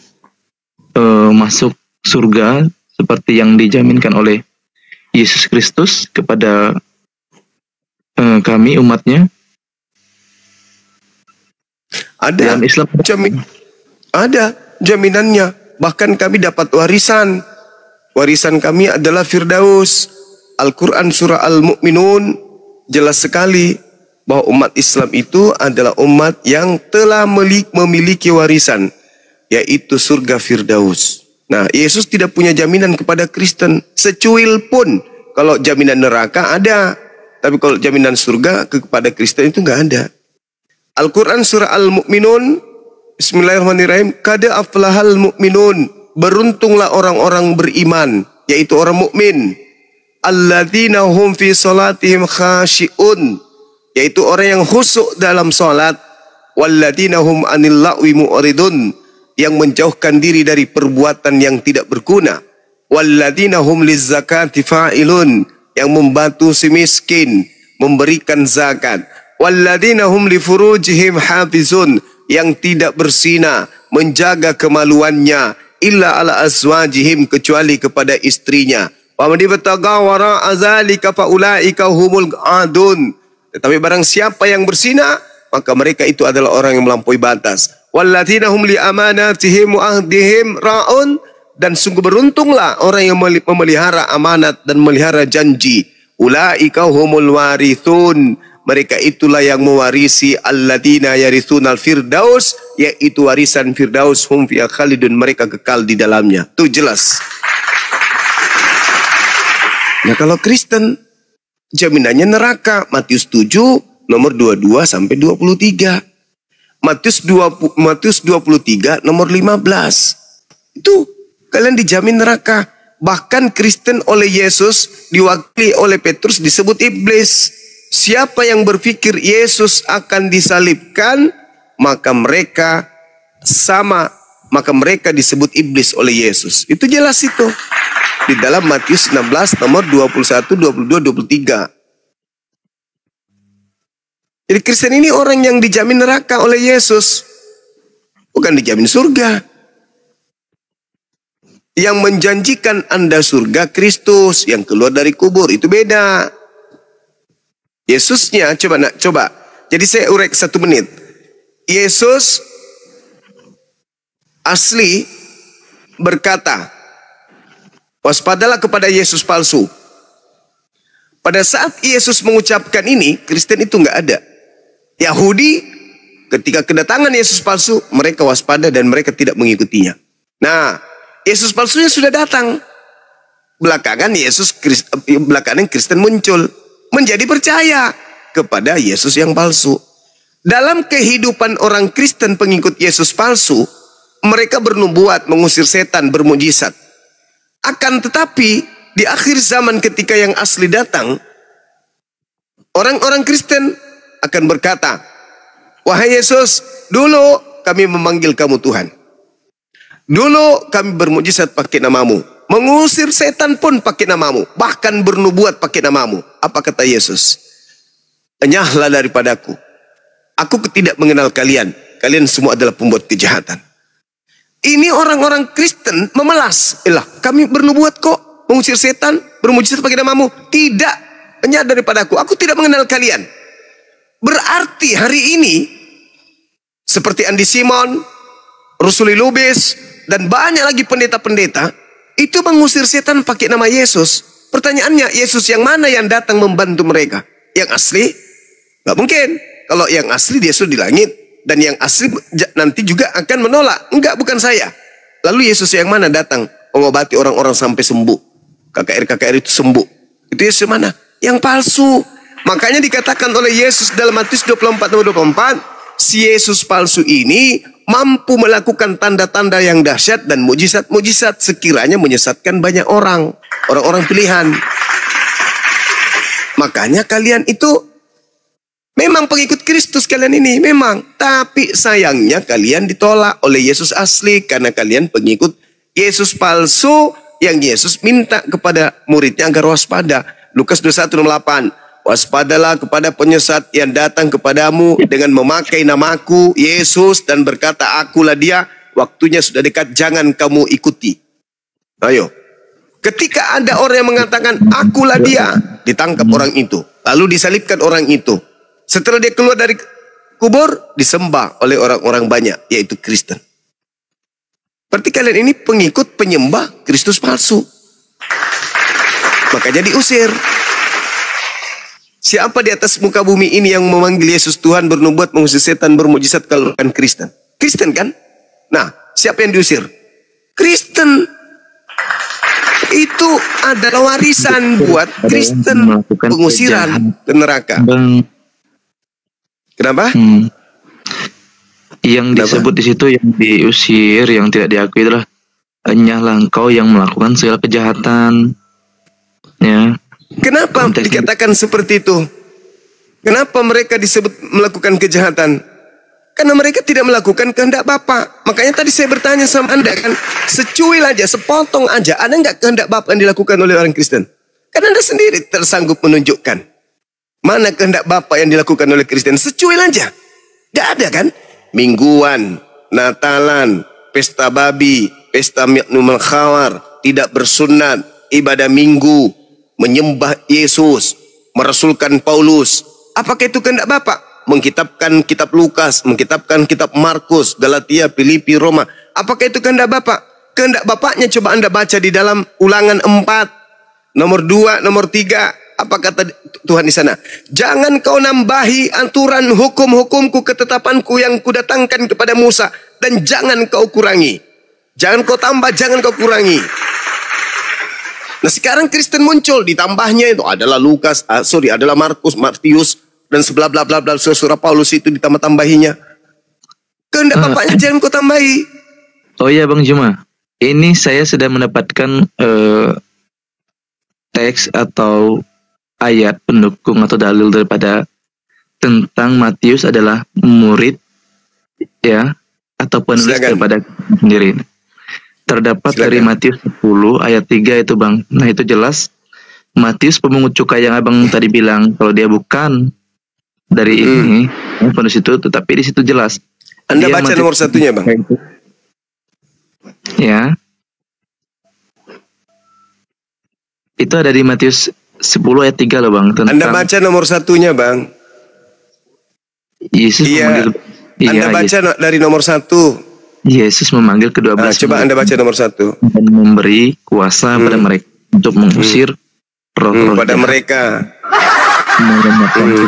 masuk surga seperti yang dijaminkan oleh Yesus Kristus kepada kami umatnya? Ada Dalam Islam ada jaminannya. Bahkan kami dapat warisan. Warisan kami adalah Firdaus. Al-Quran surah Al-Mu'minun jelas sekali bahwa umat Islam itu adalah umat yang telah memiliki warisan, yaitu surga Firdaus. Nah, Yesus tidak punya jaminan kepada Kristen secuil pun. Kalau jaminan neraka ada, tapi kalau jaminan surga kepada Kristen itu nggak ada. Al-Quran surah Al-Mu'minun, Bismillahirrahmanirrahim. Kada aflahal mu'minun, beruntunglah orang-orang beriman, yaitu orang mukmin. Alladzina hum fi salatihim khashi'un, yaitu orang yang khusyuk dalam salat. Walladzina hum anil la'wi mu'ridun, yang menjauhkan diri dari perbuatan yang tidak berguna. Walladzina hum lizzakati fa'ilun, yang membantu si miskin, memberikan zakat. Walladzina hum li furujihim hafizun, yang tidak berzina, menjaga kemaluannya, illa ala azwajihim, kecuali kepada istrinya. Wa man ibtagha wara'a zalika fa ulaika humul adun. Tetapi barang siapa yang berzina, maka mereka itu adalah orang yang melampaui batas. Walladzina hum li amanatihim wa ahdihim ra'un, dan sungguh beruntunglah orang yang memelihara amanat dan memelihara janji. Ulaika humul warithun, mereka itulah yang mewarisi alladzina yarithunal firdaus, yaitu warisan Firdaus, hum fiha khalidun, mereka kekal di dalamnya. Itu jelas. Nah, kalau Kristen jaminannya neraka. Matius 7 nomor 22 sampai 23. Matius 23 nomor 15. Itu kalian dijamin neraka. Bahkan Kristen oleh Yesus diwakili oleh Petrus disebut iblis. Siapa yang berpikir Yesus akan disalibkan, maka mereka disebut iblis oleh Yesus. Itu jelas itu. Di dalam Matius 16 nomor 21, 22, 23. Jadi Kristen ini orang yang dijamin neraka oleh Yesus. Bukan dijamin surga. Yang menjanjikan Anda surga Kristus, yang keluar dari kubur, itu beda. Yesusnya, coba. Jadi saya urek 1 menit. Yesus asli berkata, waspadalah kepada Yesus palsu. Pada saat Yesus mengucapkan ini, Kristen itu nggak ada. Yahudi ketika kedatangan Yesus palsu, mereka waspada dan mereka tidak mengikutinya. Nah, Yesus palsunya sudah datang. Belakangan Kristen muncul, menjadi percaya kepada Yesus yang palsu. Dalam kehidupan orang Kristen pengikut Yesus palsu, mereka bernubuat, mengusir setan, bermujizat. Akan tetapi di akhir zaman ketika yang asli datang, orang-orang Kristen akan berkata, wahai Yesus, dulu kami memanggil kamu Tuhan. Dulu kami bermujizat pakai namamu. Mengusir setan pun pakai namamu. Bahkan bernubuat pakai namamu. Apa kata Yesus? Enyahlah daripadaku. Aku tidak mengenal kalian. Kalian semua adalah pembuat kejahatan. Ini orang-orang Kristen memelas. Kami bernubuat kok. Mengusir setan, bermujizat pakai namamu. Tidak. Enyah daripadaku. Aku tidak mengenal kalian. Berarti hari ini, seperti Andi Simon, Rusuli Lubis, dan banyak lagi pendeta-pendeta, itu mengusir setan pakai nama Yesus. Pertanyaannya, Yesus yang mana yang datang membantu mereka? Yang asli? Gak mungkin. Kalau yang asli Yesus di langit, dan yang asli nanti juga akan menolak. Enggak, bukan saya. Lalu Yesus yang mana datang mengobati orang-orang sampai sembuh? KKR itu sembuh. Itu Yesus mana? Yang palsu. Makanya dikatakan oleh Yesus dalam Matius 24:24, si Yesus palsu ini mampu melakukan tanda-tanda yang dahsyat dan mujizat-mujizat sekiranya menyesatkan banyak orang-orang pilihan. Makanya kalian itu memang pengikut Kristus kalian ini, memang. Tapi sayangnya kalian ditolak oleh Yesus asli karena kalian pengikut Yesus palsu yang Yesus minta kepada muridnya agar waspada. Lukas 21:8. Waspadalah kepada penyesat yang datang kepadamu dengan memakai namaku, Yesus, dan berkata, akulah dia, waktunya sudah dekat, jangan kamu ikuti. Ayo. Ketika ada orang yang mengatakan, akulah dia, ditangkap orang itu. Lalu disalibkan orang itu. Setelah dia keluar dari kubur disembah oleh orang-orang banyak, yaitu Kristen. Berarti kalian ini pengikut penyembah Kristus palsu. Makanya diusir. Siapa di atas muka bumi ini yang memanggil Yesus Tuhan, bernubuat, mengusir setan, bermujizat kalau bukan Kristen? Kristen kan? Nah, siapa yang diusir? Kristen. Itu adalah warisan buat Kristen, pengusiran ke neraka. Kenapa? Yang disebut di situ, yang diusir, yang tidak diakui adalah hanyalah engkau yang melakukan segala kejahatan. Ya. Kenapa dikatakan seperti itu? Kenapa mereka disebut melakukan kejahatan? Karena mereka tidak melakukan kehendak Bapa. Makanya tadi saya bertanya sama Anda kan, secuil aja, sepotong aja, ada nggak kehendak Bapa yang dilakukan oleh orang Kristen? Karena Anda sendiri tersanggup menunjukkan mana kehendak Bapa yang dilakukan oleh Kristen. Secuil aja, nggak ada kan? Mingguan, Natalan, pesta babi, pesta minum khawar, tidak bersunat, ibadah minggu, menyembah Yesus, merasulkan Paulus. Apakah itu kehendak Bapa? Mengkitabkan kitab Lukas, mengkitabkan kitab Markus, Galatia, Filipi, Roma. Apakah itu kehendak Bapa? Kehendak Bapaknya coba Anda baca di dalam Ulangan 4, nomor 2, nomor 3. Apa kata Tuhan di sana? Jangan kau nambahi aturan hukum-hukumku, ketetapanku yang kudatangkan kepada Musa, dan jangan kau kurangi. Jangan kau tambah, jangan kau kurangi. Nah sekarang Kristen muncul, ditambahnya itu adalah Lukas, adalah Markus, Matius, dan sebelah bla bla bla surah Paulus itu ditambah-tambahinya. Kehendak Bapaknya jangan kau tambahi. Oh iya Bang Juma, ini saya sudah mendapatkan teks atau ayat pendukung atau dalil daripada tentang Matius adalah murid, ya, atau penulis daripada sendiri. Terdapat dari Matius 10 ayat 3 itu Bang. Nah itu jelas Matius pemungut cukai yang Abang tadi bilang, kalau dia bukan dari ini penulis itu, tetapi di situ jelas. Anda baca Matius nomor satunya Bang. Ya. Itu ada di Matius 10 ayat 3 loh Bang. Tentang Anda baca nomor satunya Bang. Yesus memanggil, Anda baca dari nomor 1. Yesus memanggil ke-12. Coba Anda baca nomor 1. Dan memberi kuasa pada mereka untuk mengusir roh-roh pada mereka.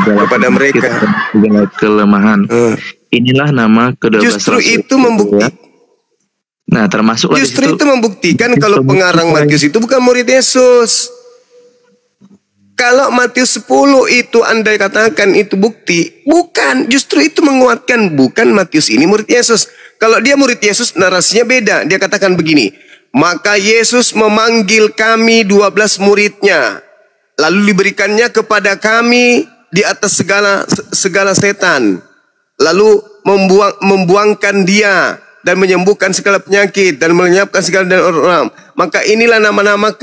Kepada mereka segala kelemahan. Inilah nama ke-12 Justru itu membuktikan. Nah, termasuk justru itu membuktikan kalau pengarang Matius itu bukan murid Yesus. Kalau Matius 10 itu Anda katakan itu bukti, bukan. Justru itu menguatkan, bukan Matius ini murid Yesus. Kalau dia murid Yesus, narasinya beda. Dia katakan begini, maka Yesus memanggil kami 12 muridnya, lalu diberikannya kepada kami di atas segala setan, lalu membuangkan dia dan menyembuhkan segala penyakit dan melenyapkan segala orang. Maka inilah nama-nama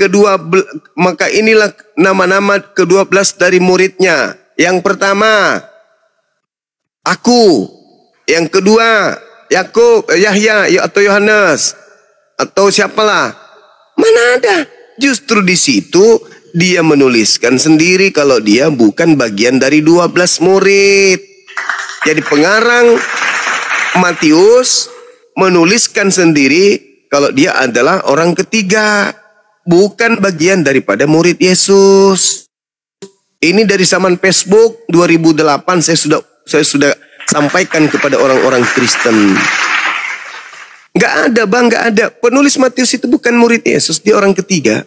ke-12 dari muridnya. Yang pertama, aku. Yang kedua, Yakub, Yahya atau Yohanes atau siapalah. Mana ada? Justru di situ dia menuliskan sendiri kalau dia bukan bagian dari 12 murid. Jadi pengarang Matius menuliskan sendiri kalau dia adalah orang ketiga, bukan bagian daripada murid Yesus. Ini dari zaman Facebook 2008 saya sudah sampaikan kepada orang-orang Kristen. Nggak ada Bang, nggak ada. Penulis Matius itu bukan murid Yesus, dia orang ketiga.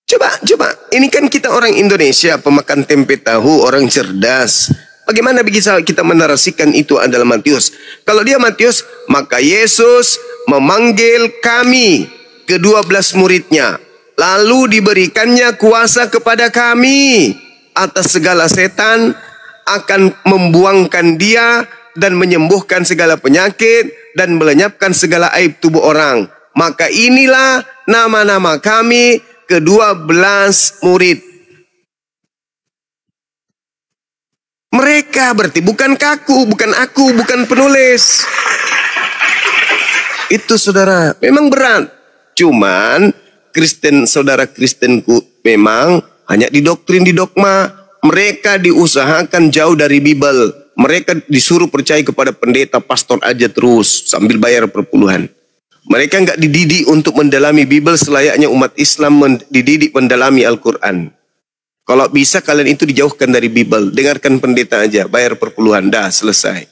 Coba, ini kan kita orang Indonesia, pemakan tempe tahu, orang cerdas. Bagaimana bisa kita menarasikan itu adalah Matius? Kalau dia Matius, maka Yesus memanggil kami ke-12 muridnya, lalu diberikannya kuasa kepada kami atas segala setan, akan membuangkan dia dan menyembuhkan segala penyakit dan melenyapkan segala aib tubuh orang. Maka inilah nama-nama kami ke-12 murid. Mereka berarti bukan aku, bukan penulis. Itu saudara, memang berat. Cuman Kristen, saudara Kristenku memang hanya didoktrin, di dogma. Mereka diusahakan jauh dari Bible. Mereka disuruh percaya kepada pendeta, pastor aja terus sambil bayar perpuluhan. Mereka nggak dididik untuk mendalami Bible selayaknya umat Islam dididik mendalami Al-Quran. Kalau bisa kalian itu dijauhkan dari Bible. Dengarkan pendeta aja, bayar perpuluhan, dah selesai.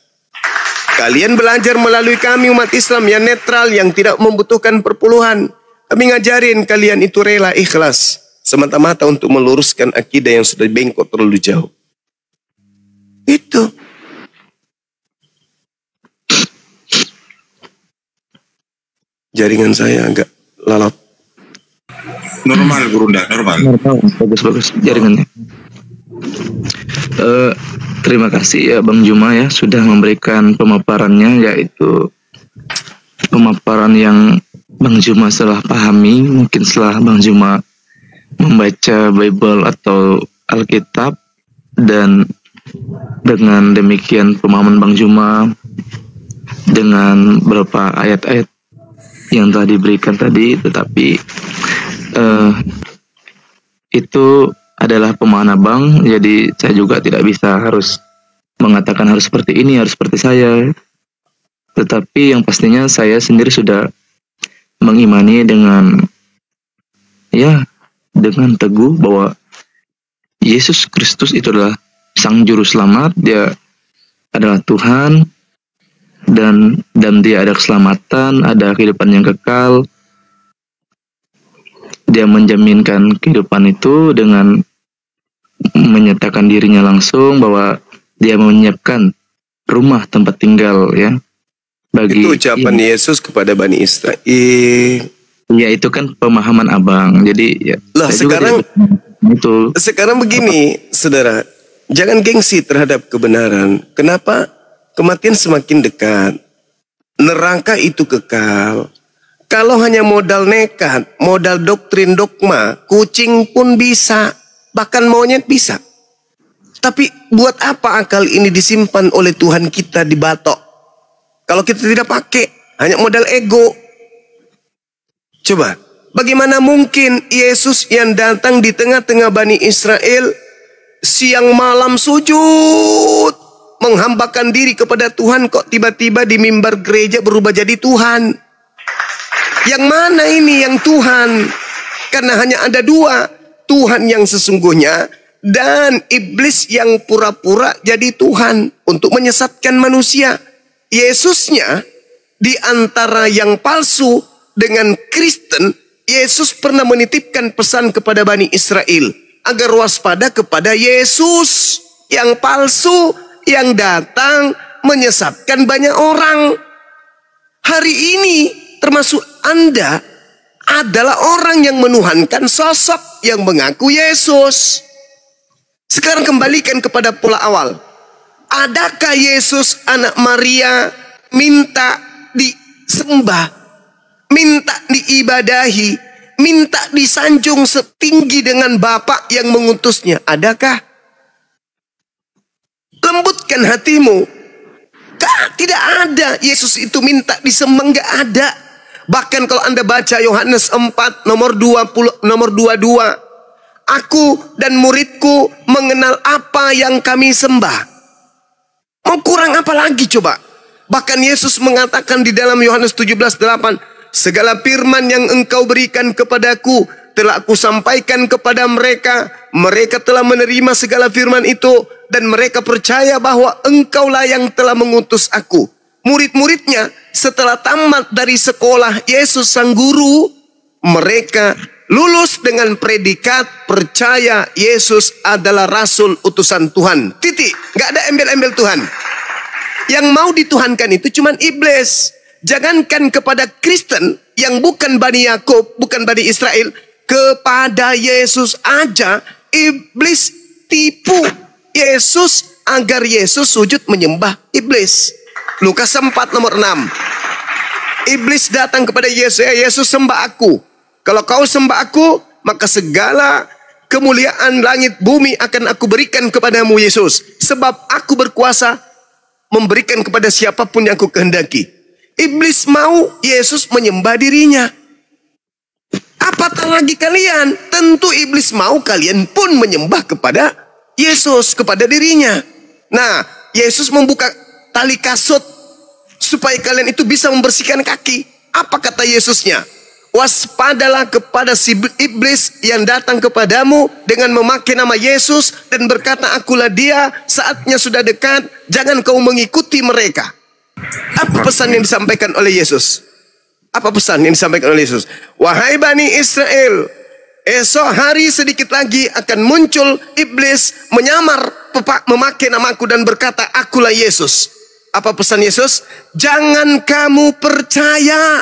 Kalian belajar melalui kami umat Islam yang netral, yang tidak membutuhkan perpuluhan. Kami ngajarin kalian itu rela, ikhlas. Semata-mata untuk meluruskan akidah yang sudah bengkok terlalu jauh. Itu. Jaringan saya agak lalap. Normal, Gurunda, normal. Bagus jaringannya. Terima kasih ya Bang Juma ya sudah memberikan pemaparannya, yaitu pemaparan yang Bang Juma salah pahami. Mungkin setelah Bang Juma membaca Bible atau Alkitab, dan dengan demikian pemahaman Bang Juma dengan beberapa ayat-ayat yang telah diberikan tadi, tetapi itu adalah pemahaman Abang, jadi saya juga tidak bisa harus mengatakan harus seperti ini, harus seperti saya. Tetapi yang pastinya saya sendiri sudah mengimani dengan teguh bahwa Yesus Kristus itu adalah Sang Juru Selamat, Dia adalah Tuhan, dan Dia ada keselamatan, ada kehidupan yang kekal. Dia menjaminkan kehidupan itu dengan menyatakan dirinya langsung bahwa Dia menyiapkan rumah tempat tinggal ya bagi. Itu ucapan Yesus kepada Bani Israel. Ya itu kan pemahaman Abang. Jadi ya. Lah sekarang itu. Sekarang begini, saudara, jangan gengsi terhadap kebenaran. Kenapa? Kematian semakin dekat. Neraka itu kekal. Kalau hanya modal nekat, modal doktrin dogma, kucing pun bisa, bahkan monyet bisa. Tapi buat apa akal ini disimpan oleh Tuhan kita di batok? Kalau kita tidak pakai, hanya modal ego. Coba, bagaimana mungkin Yesus yang datang di tengah-tengah Bani Israel siang malam sujud, menghambakan diri kepada Tuhan, kok tiba-tiba di mimbar gereja berubah jadi Tuhan? Yang mana ini yang Tuhan? Karena hanya ada dua, Tuhan yang sesungguhnya dan iblis yang pura-pura jadi Tuhan untuk menyesatkan manusia. Yesusnya di antara yang palsu dengan Kristen, Yesus pernah menitipkan pesan kepada Bani Israel agar waspada kepada Yesus yang palsu yang datang menyesatkan banyak orang. Hari ini termasuk Anda adalah orang yang menuhankan sosok yang mengaku Yesus. Sekarang kembalikan kepada pola awal. Adakah Yesus anak Maria minta disembah, minta diibadahi, minta disanjung setinggi dengan Bapa yang mengutusnya? Adakah? Lembutkan hatimu. Tidak ada. Yesus itu minta disembah, nggak ada. Bahkan kalau Anda baca Yohanes 4 nomor 22, aku dan muridku mengenal apa yang kami sembah. Mau kurang apa lagi coba? Bahkan Yesus mengatakan di dalam Yohanes 17:8, segala firman yang engkau berikan kepadaku telah aku sampaikan kepada mereka. Mereka telah menerima segala firman itu dan mereka percaya bahwa engkaulah yang telah mengutus aku. Murid-muridnya setelah tamat dari sekolah Yesus sang guru, mereka lulus dengan predikat percaya Yesus adalah rasul utusan Tuhan. Titik. Gak ada embel-embel Tuhan. Yang mau dituhankan itu cuman iblis. Jangankan kepada Kristen yang bukan Bani Yakub, bukan Bani Israel, kepada Yesus aja iblis tipu Yesus agar Yesus sujud menyembah iblis. Lukas 4 nomor 6. Iblis datang kepada Yesus, ya Yesus sembah aku. Kalau kau sembah aku, maka segala kemuliaan langit bumi akan aku berikan kepadamu Yesus. Sebab aku berkuasa memberikan kepada siapapun yang aku kehendaki. Iblis mau Yesus menyembah dirinya. Apatah lagi kalian? Tentu iblis mau kalian pun menyembah kepada Yesus kepada dirinya. Nah, Yesus membuka tali kasut supaya kalian itu bisa membersihkan kaki. Apa kata Yesusnya? Waspadalah kepada si iblis yang datang kepadamu dengan memakai nama Yesus dan berkata, akulah dia, saatnya sudah dekat, jangan kau mengikuti mereka. Apa pesan yang disampaikan oleh Yesus? Apa pesan yang disampaikan oleh Yesus? Wahai Bani Israel, esok hari sedikit lagi akan muncul iblis menyamar memakai namaku dan berkata, akulah Yesus. Apa pesan Yesus? Jangan kamu percaya.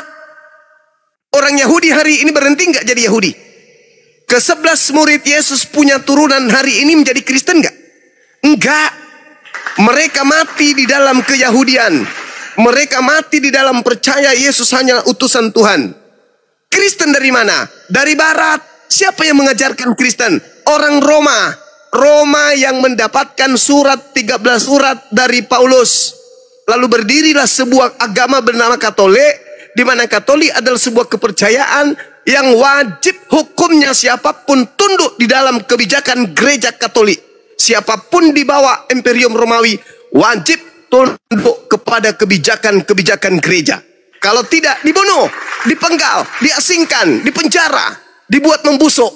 Orang Yahudi hari ini berhenti nggak jadi Yahudi? Ke-11 murid Yesus punya turunan hari ini menjadi Kristen nggak? Enggak. Mereka mati di dalam keyahudian. Mereka mati di dalam percaya Yesus hanya utusan Tuhan. Kristen dari mana? Dari Barat. Siapa yang mengajarkan Kristen? Orang Roma. Roma yang mendapatkan 13 surat dari Paulus. Lalu berdirilah sebuah agama bernama Katolik, di mana Katolik adalah sebuah kepercayaan yang wajib hukumnya siapapun tunduk di dalam kebijakan gereja Katolik. Siapapun di bawah Imperium Romawi wajib tunduk kepada kebijakan-kebijakan gereja. Kalau tidak, dibunuh, dipenggal, diasingkan, dipenjara, dibuat membusuk.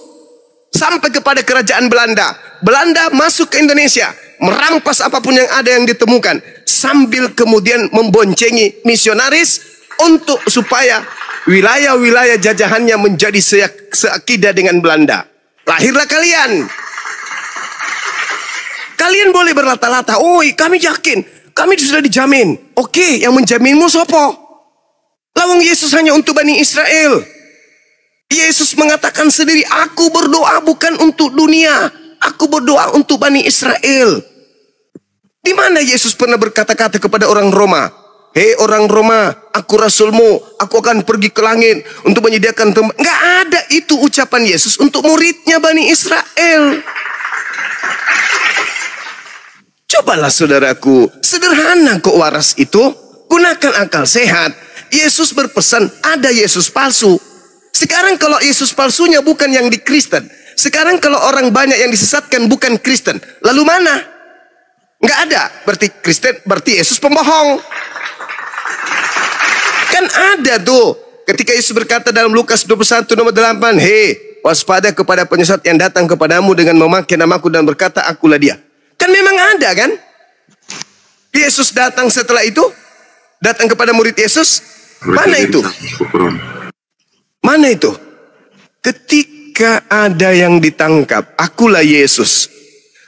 Sampai kepada kerajaan Belanda. Belanda masuk ke Indonesia, merampas apapun yang ada yang ditemukan, sambil kemudian memboncengi misionaris untuk supaya wilayah-wilayah jajahannya menjadi seakidah dengan Belanda. Lahirlah kalian. Kalian boleh berlata-lata, oi kami yakin, kami sudah dijamin. Oke, yang menjaminmu sopo? Lawang Yesus hanya untuk Bani Israel. Yesus mengatakan sendiri, aku berdoa bukan untuk dunia, aku berdoa untuk Bani Israel. Di mana Yesus pernah berkata-kata kepada orang Roma? Hei orang Roma, aku rasulmu, aku akan pergi ke langit untuk menyediakan tempat. Nggak ada itu ucapan Yesus untuk muridnya Bani Israel. Cobalah saudaraku, sederhana kok waras itu. Gunakan akal sehat. Yesus berpesan ada Yesus palsu. Sekarang kalau Yesus palsunya bukan yang di Kristen. Sekarang kalau orang banyak yang disesatkan bukan Kristen. Lalu mana? Nggak ada. Berarti Kristen, berarti Yesus pembohong. Kan ada tuh. Ketika Yesus berkata dalam Lukas 21 nomor 8. Hei, waspada kepada penyesat yang datang kepadamu dengan memakai namaku dan berkata, akulah dia. Kan memang ada kan? Yesus datang setelah itu. Datang kepada murid Yesus. Mana itu? Mana itu? Ketika ada yang ditangkap, akulah Yesus.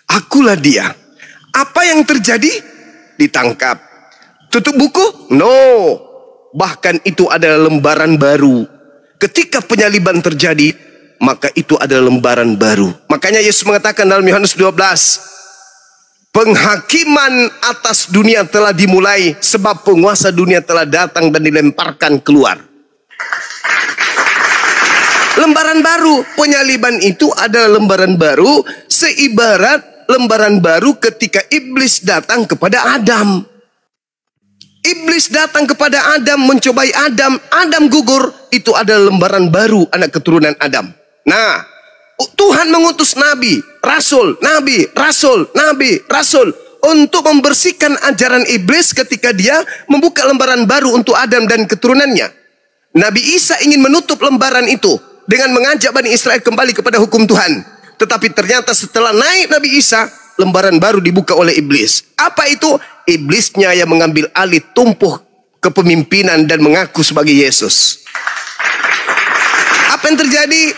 Akulah dia. Apa yang terjadi? Ditangkap. Tutup buku? No. Bahkan itu adalah lembaran baru. Ketika penyaliban terjadi, maka itu adalah lembaran baru. Makanya Yesus mengatakan dalam Yohanes 12, penghakiman atas dunia telah dimulai, sebab penguasa dunia telah datang dan dilemparkan keluar. Lembaran baru, penyaliban itu adalah lembaran baru, seibarat lembaran baru ketika iblis datang kepada Adam. Iblis datang kepada Adam, mencobai Adam, Adam gugur. Itu adalah lembaran baru anak keturunan Adam. Nah, Tuhan mengutus nabi, rasul, nabi, rasul, nabi, rasul untuk membersihkan ajaran iblis ketika dia membuka lembaran baru untuk Adam dan keturunannya. Nabi Isa ingin menutup lembaran itu dengan mengajak Bani Israel kembali kepada hukum Tuhan. Tetapi ternyata setelah naik Nabi Isa, lembaran baru dibuka oleh iblis. Apa itu? Iblisnya yang mengambil alih tumpuh kepemimpinan dan mengaku sebagai Yesus. Apa yang terjadi?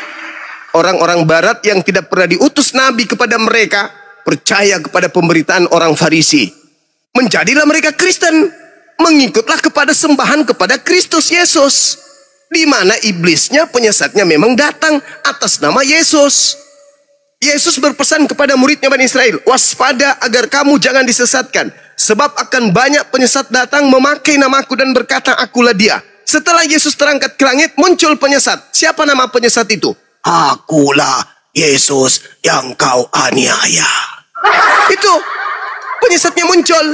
Orang-orang barat yang tidak pernah diutus Nabi kepada mereka percaya kepada pemberitaan orang Farisi. Menjadilah mereka Kristen. Mengikutlah kepada sembahan kepada Kristus Yesus. Di mana iblisnya, penyesatnya memang datang atas nama Yesus. Yesus berpesan kepada muridnya Bani Israel, waspada agar kamu jangan disesatkan. Sebab akan banyak penyesat datang memakai namaku dan berkata, akulah dia. Setelah Yesus terangkat ke langit, muncul penyesat. Siapa nama penyesat itu? Akulah Yesus yang kau aniaya. Itu penyesatnya muncul.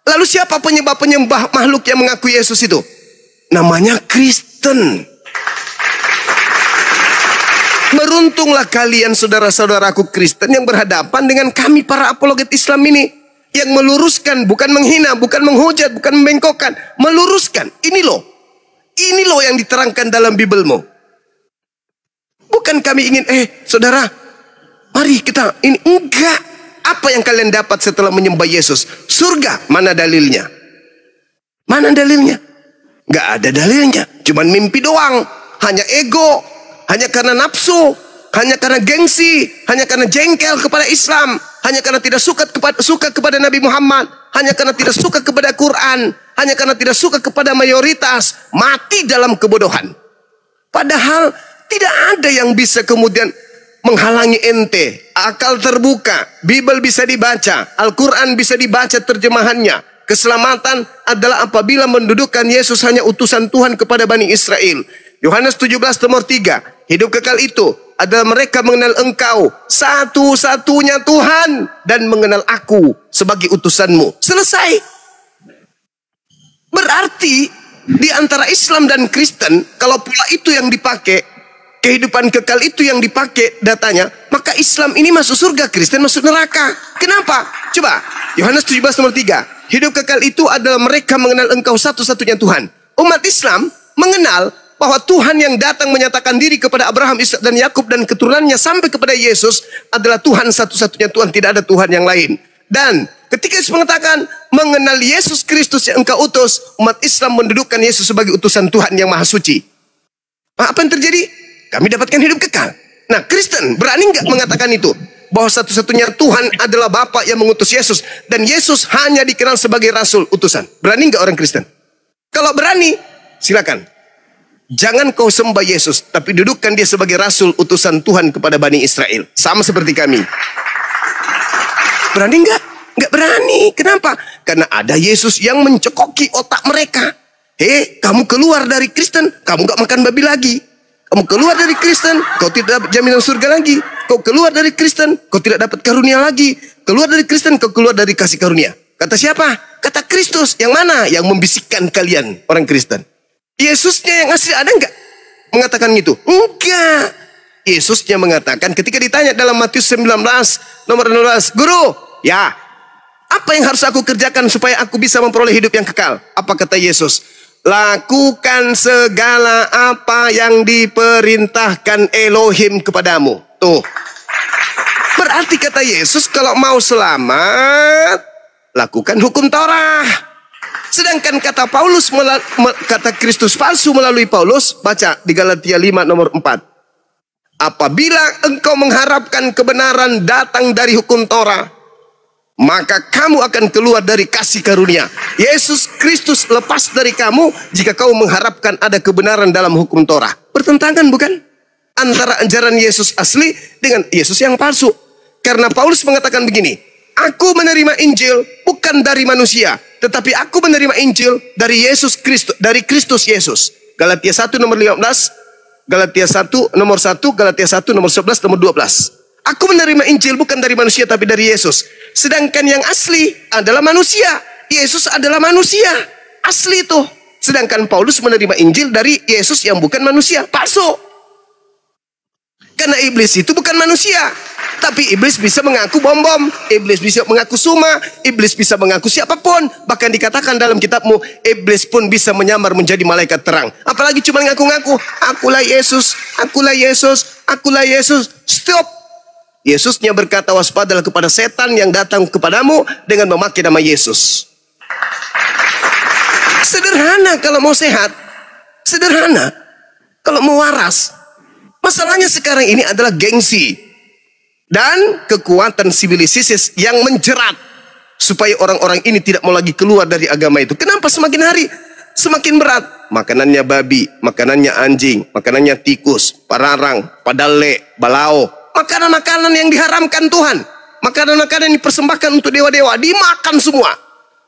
Lalu siapa penyembah-penyembah makhluk yang mengaku Yesus itu? Namanya Kristen. Beruntunglah kalian saudara-saudaraku Kristen yang berhadapan dengan kami para apologet Islam ini. Yang meluruskan, bukan menghina, bukan menghujat, bukan membengkokkan. Meluruskan. Ini loh yang diterangkan dalam Bibelmu. Bukan kami ingin, saudara, mari kita, ini enggak. Apa yang kalian dapat setelah menyembah Yesus? Surga. Mana dalilnya? Mana dalilnya? Enggak ada dalilnya. Cuman mimpi doang. Hanya ego. Hanya karena nafsu, hanya karena gengsi, hanya karena jengkel kepada Islam, hanya karena tidak suka kepada Nabi Muhammad, hanya karena tidak suka kepada Quran, hanya karena tidak suka kepada mayoritas, mati dalam kebodohan. Padahal tidak ada yang bisa kemudian menghalangi ente. Akal terbuka, Bible bisa dibaca, Al-Quran bisa dibaca terjemahannya. Keselamatan adalah apabila mendudukkan Yesus hanya utusan Tuhan kepada Bani Israel. Yohanes 17 nomor 3. Hidup kekal itu adalah mereka mengenal engkau satu-satunya Tuhan dan mengenal aku sebagai utusanmu. Selesai. Berarti di antara Islam dan Kristen, kalau pula itu yang dipakai, kehidupan kekal itu yang dipakai datanya, maka Islam ini masuk surga, Kristen masuk neraka. Kenapa? Coba Yohanes 17 nomor 3. Hidup kekal itu adalah mereka mengenal engkau satu-satunya Tuhan. Umat Islam mengenal bahwa Tuhan yang datang menyatakan diri kepada Abraham, Ishak dan Yakub dan keturunannya sampai kepada Yesus adalah Tuhan satu-satunya Tuhan, tidak ada Tuhan yang lain. Dan ketika Yesus mengatakan mengenal Yesus Kristus yang engkau utus, umat Islam mendudukkan Yesus sebagai utusan Tuhan yang maha suci. Apa yang terjadi? Kami dapatkan hidup kekal. Nah, Kristen berani nggak mengatakan itu? Bahwa satu-satunya Tuhan adalah Bapa yang mengutus Yesus, dan Yesus hanya dikenal sebagai Rasul utusan. Berani nggak orang Kristen? Kalau berani, silakan. Jangan kau sembah Yesus, tapi dudukkan dia sebagai Rasul utusan Tuhan kepada Bani Israel. Sama seperti kami. Berani nggak? Nggak berani. Kenapa? Karena ada Yesus yang mencekoki otak mereka. Kamu keluar dari Kristen, kamu nggak makan babi lagi. Kamu keluar dari Kristen, kau tidak dapat jaminan surga lagi. Kau keluar dari Kristen, kau tidak dapat karunia lagi. Keluar dari Kristen, kau keluar dari kasih karunia. Kata siapa? Kata Kristus. Yang mana? Yang membisikkan kalian, orang Kristen. Yesusnya yang asli ada enggak mengatakan gitu? Enggak. Yesusnya mengatakan ketika ditanya dalam Matius 19 nomor 16, Guru, ya, apa yang harus aku kerjakan supaya aku bisa memperoleh hidup yang kekal? Apa kata Yesus? Lakukan segala apa yang diperintahkan Elohim kepadamu. Tuh. Berarti kata Yesus, kalau mau selamat, lakukan hukum Taurat. Sedangkan kata Paulus, kata Kristus palsu melalui Paulus, baca di Galatia 5 nomor 4. Apabila engkau mengharapkan kebenaran datang dari hukum Taurat, maka kamu akan keluar dari kasih karunia. Yesus Kristus lepas dari kamu jika kau mengharapkan ada kebenaran dalam hukum Taurat. Bertentangan bukan? Antara ajaran Yesus asli dengan Yesus yang palsu. Karena Paulus mengatakan begini, aku menerima Injil bukan dari manusia, tetapi aku menerima Injil dari Yesus Kristus, dari Kristus Yesus. Galatia 1 nomor 15, Galatia 1 nomor 1, Galatia 1 nomor 11, nomor 12. Aku menerima Injil bukan dari manusia tapi dari Yesus. Sedangkan yang asli adalah manusia. Yesus adalah manusia. Asli itu. Sedangkan Paulus menerima Injil dari Yesus yang bukan manusia. Palsu. Karena iblis itu bukan manusia. Tapi iblis bisa mengaku bom-bom. Iblis bisa mengaku suma. Iblis bisa mengaku siapapun. Bahkan dikatakan dalam kitabmu, iblis pun bisa menyamar menjadi malaikat terang. Apalagi cuma ngaku-ngaku, akulah Yesus, akulah Yesus, akulah Yesus. Stop. Yesusnya berkata, waspadalah kepada setan yang datang kepadamu dengan memakai nama Yesus. Sederhana kalau mau sehat. Sederhana kalau mau waras. Masalahnya sekarang ini adalah gengsi dan kekuatan sivilisasi yang menjerat supaya orang-orang ini tidak mau lagi keluar dari agama itu. Kenapa semakin hari semakin berat? Makanannya babi, makanannya anjing, makanannya tikus, pararang, padale, balao. Makanan-makanan yang diharamkan Tuhan. Makanan-makanan yang dipersembahkan untuk dewa-dewa. Dimakan semua.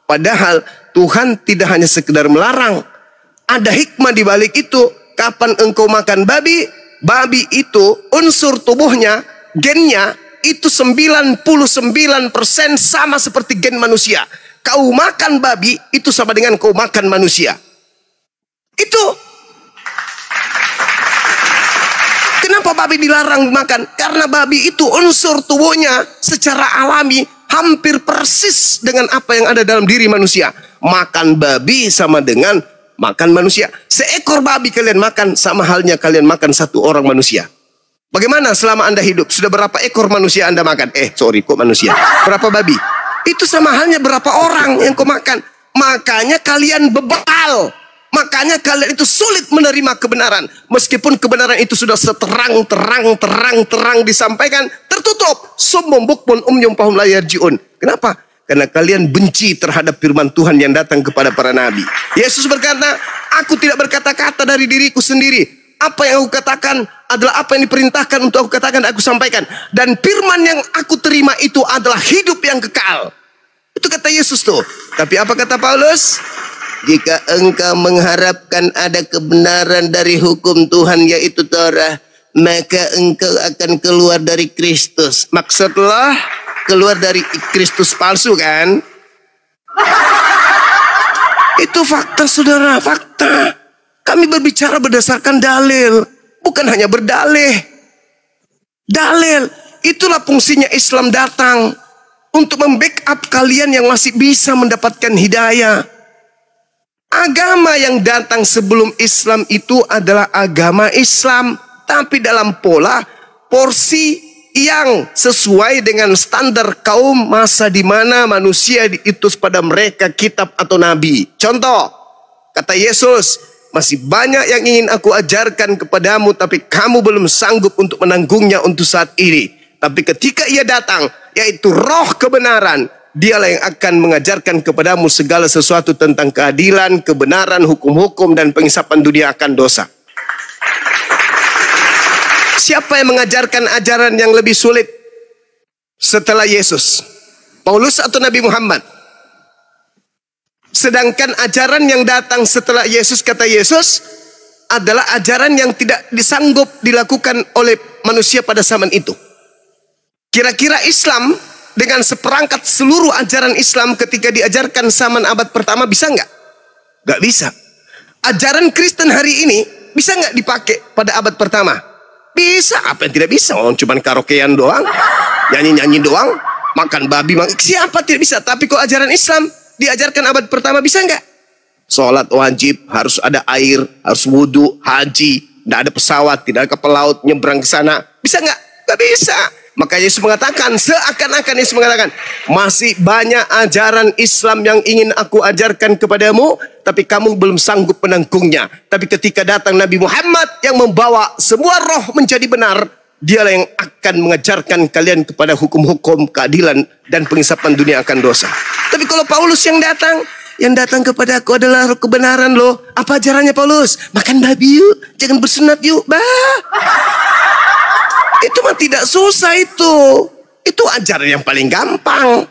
Padahal Tuhan tidak hanya sekedar melarang. Ada hikmah di balik itu. Kapan engkau makan babi, babi itu unsur tubuhnya, gennya, itu 99% sama seperti gen manusia. Kau makan babi, itu sama dengan kau makan manusia. Itu. Kenapa babi dilarang makan? Karena babi itu unsur tubuhnya secara alami hampir persis dengan apa yang ada dalam diri manusia. Makan babi sama dengan makan manusia. Seekor babi kalian makan sama halnya kalian makan satu orang manusia. Bagaimana selama Anda hidup? Sudah berapa ekor manusia Anda makan? Kok manusia? Berapa babi? Itu sama halnya berapa orang yang kau makan. Makanya kalian bebal. Makanya kalian itu sulit menerima kebenaran. Meskipun kebenaran itu sudah terang disampaikan, tertutup. Summum bukmun umyum fahum la yarji'un. Kenapa? Karena kalian benci terhadap firman Tuhan yang datang kepada para nabi. Yesus berkata, aku tidak berkata-kata dari diriku sendiri. Apa yang aku katakan adalah apa yang diperintahkan untuk aku katakan, aku sampaikan. Dan firman yang aku terima itu adalah hidup yang kekal. Itu kata Yesus tuh. Tapi apa kata Paulus? Jika engkau mengharapkan ada kebenaran dari hukum Tuhan yaitu Torah, maka engkau akan keluar dari Kristus. Maksudlah keluar dari Kristus palsu kan? Itu fakta saudara, fakta. Kami berbicara berdasarkan dalil, bukan hanya berdalih. Dalil, itulah fungsinya Islam datang. Untuk membackup kalian yang masih bisa mendapatkan hidayah. Agama yang datang sebelum Islam itu adalah agama Islam, tapi dalam pola porsi yang sesuai dengan standar kaum masa di mana manusia diutus pada mereka kitab atau nabi. Contoh, kata Yesus, masih banyak yang ingin aku ajarkan kepadamu, tapi kamu belum sanggup untuk menanggungnya untuk saat ini. Tapi ketika ia datang, yaitu roh kebenaran, dialah yang akan mengajarkan kepadamu segala sesuatu tentang keadilan, kebenaran, hukum-hukum, dan pengisapan dunia akan dosa. Siapa yang mengajarkan ajaran yang lebih sulit setelah Yesus? Paulus atau Nabi Muhammad? Sedangkan ajaran yang datang setelah Yesus, kata Yesus, adalah ajaran yang tidak disanggup dilakukan oleh manusia pada zaman itu. Kira-kira Islam dengan seperangkat seluruh ajaran Islam ketika diajarkan zaman abad pertama bisa nggak? Nggak bisa. Ajaran Kristen hari ini bisa nggak dipakai pada abad pertama? Bisa. Apa yang tidak bisa? Cuman karaokean doang, nyanyi-nyanyi doang, makan babi. Siapa tidak bisa? Tapi kok ajaran Islam diajarkan abad pertama bisa nggak? Sholat wajib, harus ada air, harus wudhu, haji, tidak ada pesawat, tidak ada kapal laut nyebrang ke sana. Bisa nggak? Nggak bisa. Maka Yesus mengatakan, seakan-akan Yesus mengatakan, masih banyak ajaran Islam yang ingin aku ajarkan kepadamu, tapi kamu belum sanggup menangkungnya. Tapi ketika datang Nabi Muhammad yang membawa semua roh menjadi benar, dialah yang akan mengajarkan kalian kepada hukum-hukum, keadilan, dan pengisapan dunia akan dosa. Tapi kalau Paulus yang datang kepada aku adalah roh kebenaran loh. Apa ajarannya Paulus? Makan babi yuk, jangan bersunat yuk, Itu mah tidak susah itu. Itu ajaran yang paling gampang.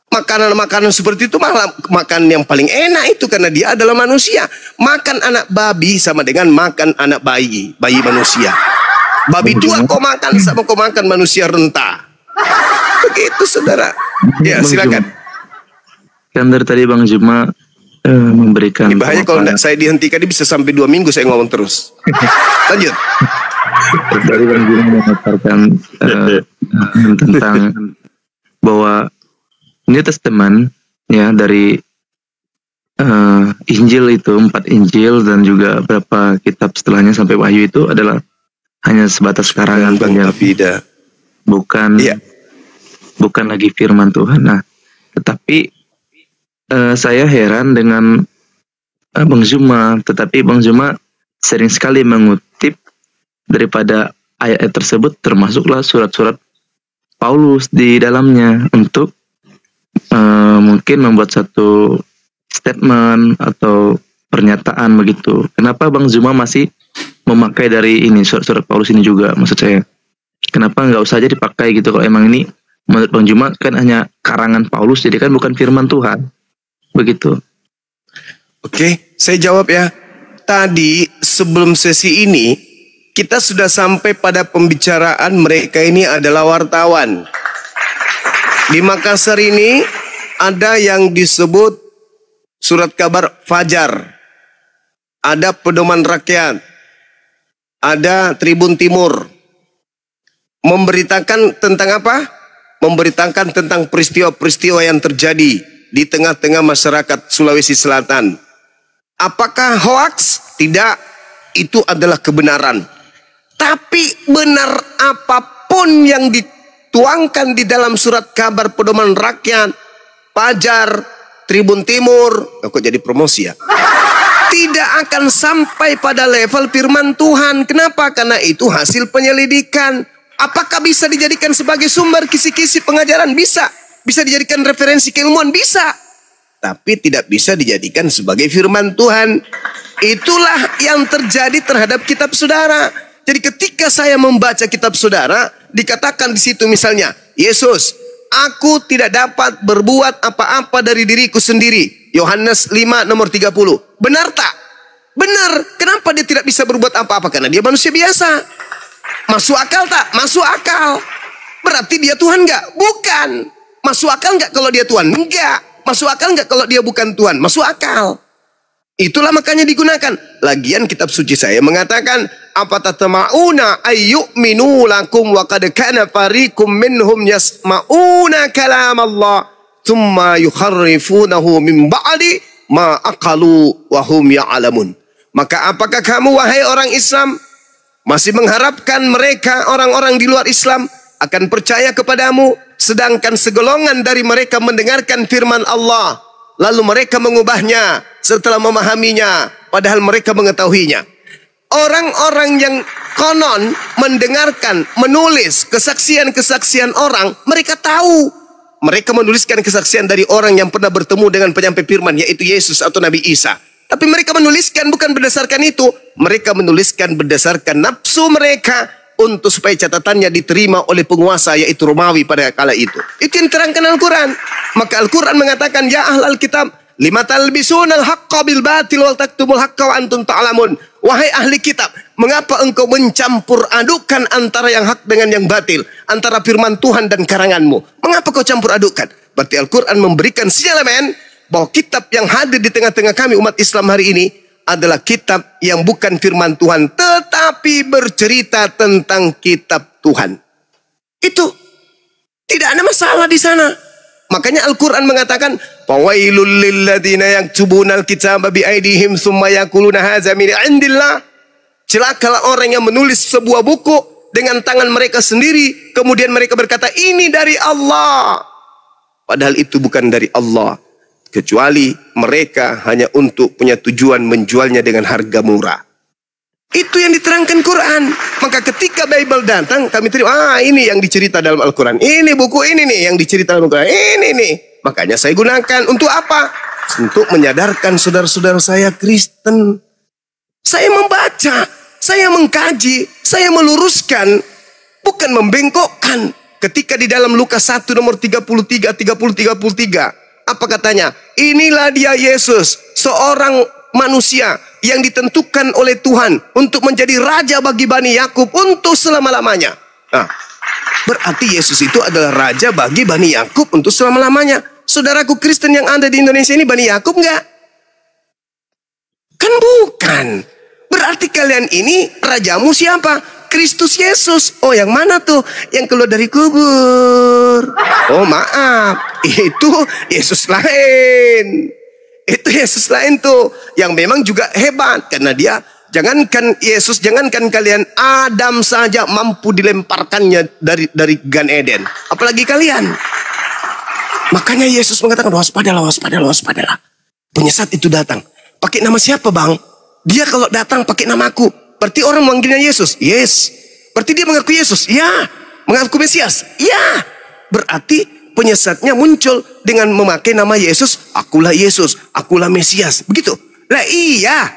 Makanan-makanan seperti itu malah makan yang paling enak itu karena dia adalah manusia. Makan anak babi sama dengan makan anak bayi manusia. Babi tua kau makan sama kau makan manusia renta. Begitu saudara. Ya silakan. Kan dari tadi Bang Juma memberikan. Ini bahaya kalau enggak saya dihentikan, dia bisa sampai 2 minggu saya ngomong terus. Lanjut. Dari Bang Juma mengatakan tentang bahwa New Testament ya dari Injil itu 4 Injil dan juga beberapa kitab setelahnya sampai Wahyu itu adalah hanya sebatas karangan saja, bukan lagi firman Tuhan. Nah, tetapi saya heran dengan Bang Juma, tetapi Bang Juma sering sekali mengutip daripada ayat tersebut, termasuklah surat-surat Paulus di dalamnya untuk mungkin membuat satu statement atau pernyataan begitu. Kenapa Bang Juma masih memakai dari ini surat-surat Paulus ini juga, maksud saya? Kenapa nggak usah aja dipakai gitu kalau emang ini menurut Bang Juma kan hanya karangan Paulus, jadi kan bukan firman Tuhan. Begitu. Oke, saya jawab ya. Tadi sebelum sesi ini kita sudah sampai pada pembicaraan mereka ini adalah wartawan. Di Makassar ini ada yang disebut surat kabar Fajar, ada Pedoman Rakyat, ada Tribun Timur, memberitakan tentang apa? Memberitakan tentang peristiwa-peristiwa yang terjadi di tengah-tengah masyarakat Sulawesi Selatan. Apakah hoaks? Tidak, itu adalah kebenaran. Tapi benar apapun yang dituangkan di dalam surat kabar pedoman rakyat, Fajar, Tribun Timur, kok jadi promosi ya? Tidak akan sampai pada level firman Tuhan. Kenapa? Karena itu hasil penyelidikan. Apakah bisa dijadikan sebagai sumber kisi-kisi pengajaran? Bisa. Bisa dijadikan referensi keilmuan? Bisa. Tapi tidak bisa dijadikan sebagai firman Tuhan. Itulah yang terjadi terhadap kitab saudara. Jadi ketika saya membaca kitab saudara, dikatakan di situ misalnya, Yesus, aku tidak dapat berbuat apa-apa dari diriku sendiri. Yohanes 5 nomor 30. Benar tak? Benar. Kenapa dia tidak bisa berbuat apa-apa? Karena dia manusia biasa. Masuk akal tak? Masuk akal. Berarti dia Tuhan enggak? Bukan. Masuk akal enggak kalau dia Tuhan? Enggak. Masuk akal enggak kalau dia bukan Tuhan? Masuk akal. Itulah makanya digunakan. Lagian kitab suci saya mengatakan, apa tatama'una ayyu'minu lakum wa qad kana fariqum minhum yasma'una kalam Allah thumma yukharrifunahu min ba'di ma aqalu wa hum ya'lamun. Maka apakah kamu wahai orang Islam masih mengharapkan mereka orang-orang di luar Islam akan percaya kepadamu, sedangkan segolongan dari mereka mendengarkan firman Allah lalu mereka mengubahnya setelah memahaminya padahal mereka mengetahuinya. Orang-orang yang konon mendengarkan, menulis kesaksian-kesaksian orang, mereka tahu. Mereka menuliskan kesaksian dari orang yang pernah bertemu dengan penyampai firman, yaitu Yesus atau Nabi Isa. Tapi mereka menuliskan bukan berdasarkan itu. Mereka menuliskan berdasarkan nafsu mereka untuk supaya catatannya diterima oleh penguasa, yaitu Romawi pada kala itu. Itu yang diterangkan Al-Quran. Maka Al-Quran mengatakan, ya ahlal kitab, lima talbisunal haqqa bil batil wal taktumul haqqa wa antum ta'lamun. Wahai ahli kitab, mengapa engkau mencampur adukan antara yang hak dengan yang batil, antara firman Tuhan dan karanganmu? Mengapa kau campur adukan? Berarti Al-Quran memberikan sinyalemen bahwa kitab yang hadir di tengah-tengah kami umat Islam hari ini adalah kitab yang bukan firman Tuhan, tetapi bercerita tentang kitab Tuhan. Itu tidak ada masalah di sana. Makanya Al-Quran mengatakan, "Fawailul lilladzina yaktubunal kitaba biaidihim tsumma yaquluna hadza min indillah." Celakalah orang yang menulis sebuah buku dengan tangan mereka sendiri, kemudian mereka berkata, "Ini dari Allah." Padahal itu bukan dari Allah, kecuali mereka hanya untuk punya tujuan menjualnya dengan harga murah. Itu yang diterangkan Quran. Maka ketika Bible datang, kami terima, ini yang dicerita dalam Al-Quran. Ini buku ini nih yang dicerita dalam Al-Quran. Ini nih. Makanya saya gunakan. Untuk apa? Untuk menyadarkan saudara-saudara saya Kristen. Saya membaca, saya mengkaji, saya meluruskan, bukan membengkokkan. Ketika di dalam Lukas 1 nomor 33, apa katanya? Inilah dia Yesus, seorang manusia yang ditentukan oleh Tuhan untuk menjadi raja bagi Bani Yakub untuk selama-lamanya. Nah, berarti Yesus itu adalah raja bagi Bani Yakub untuk selama-lamanya. Saudaraku Kristen yang ada di Indonesia ini Bani Yakub enggak? Kan bukan. Berarti kalian ini rajamu siapa? Kristus Yesus. Oh, yang mana tuh? Yang keluar dari kubur. Oh, maaf. Itu Yesus lain. Itu Yesus lain tuh, yang memang juga hebat. Karena dia, jangankan Yesus, jangankan kalian, Adam saja mampu dilemparkannya dari Gan Eden, apalagi kalian. Makanya Yesus mengatakan, waspadalah, waspadalah, waspadalah. Penyesat itu datang. Pakai nama siapa bang? Dia kalau datang pakai namaku, berarti orang memanggilnya Yesus. Yes. Berarti dia mengaku Yesus. Ya. Mengaku Mesias. Ya. Berarti penyesatnya muncul dengan memakai nama Yesus. Akulah Yesus, akulah Mesias. Begitu. Lah iya.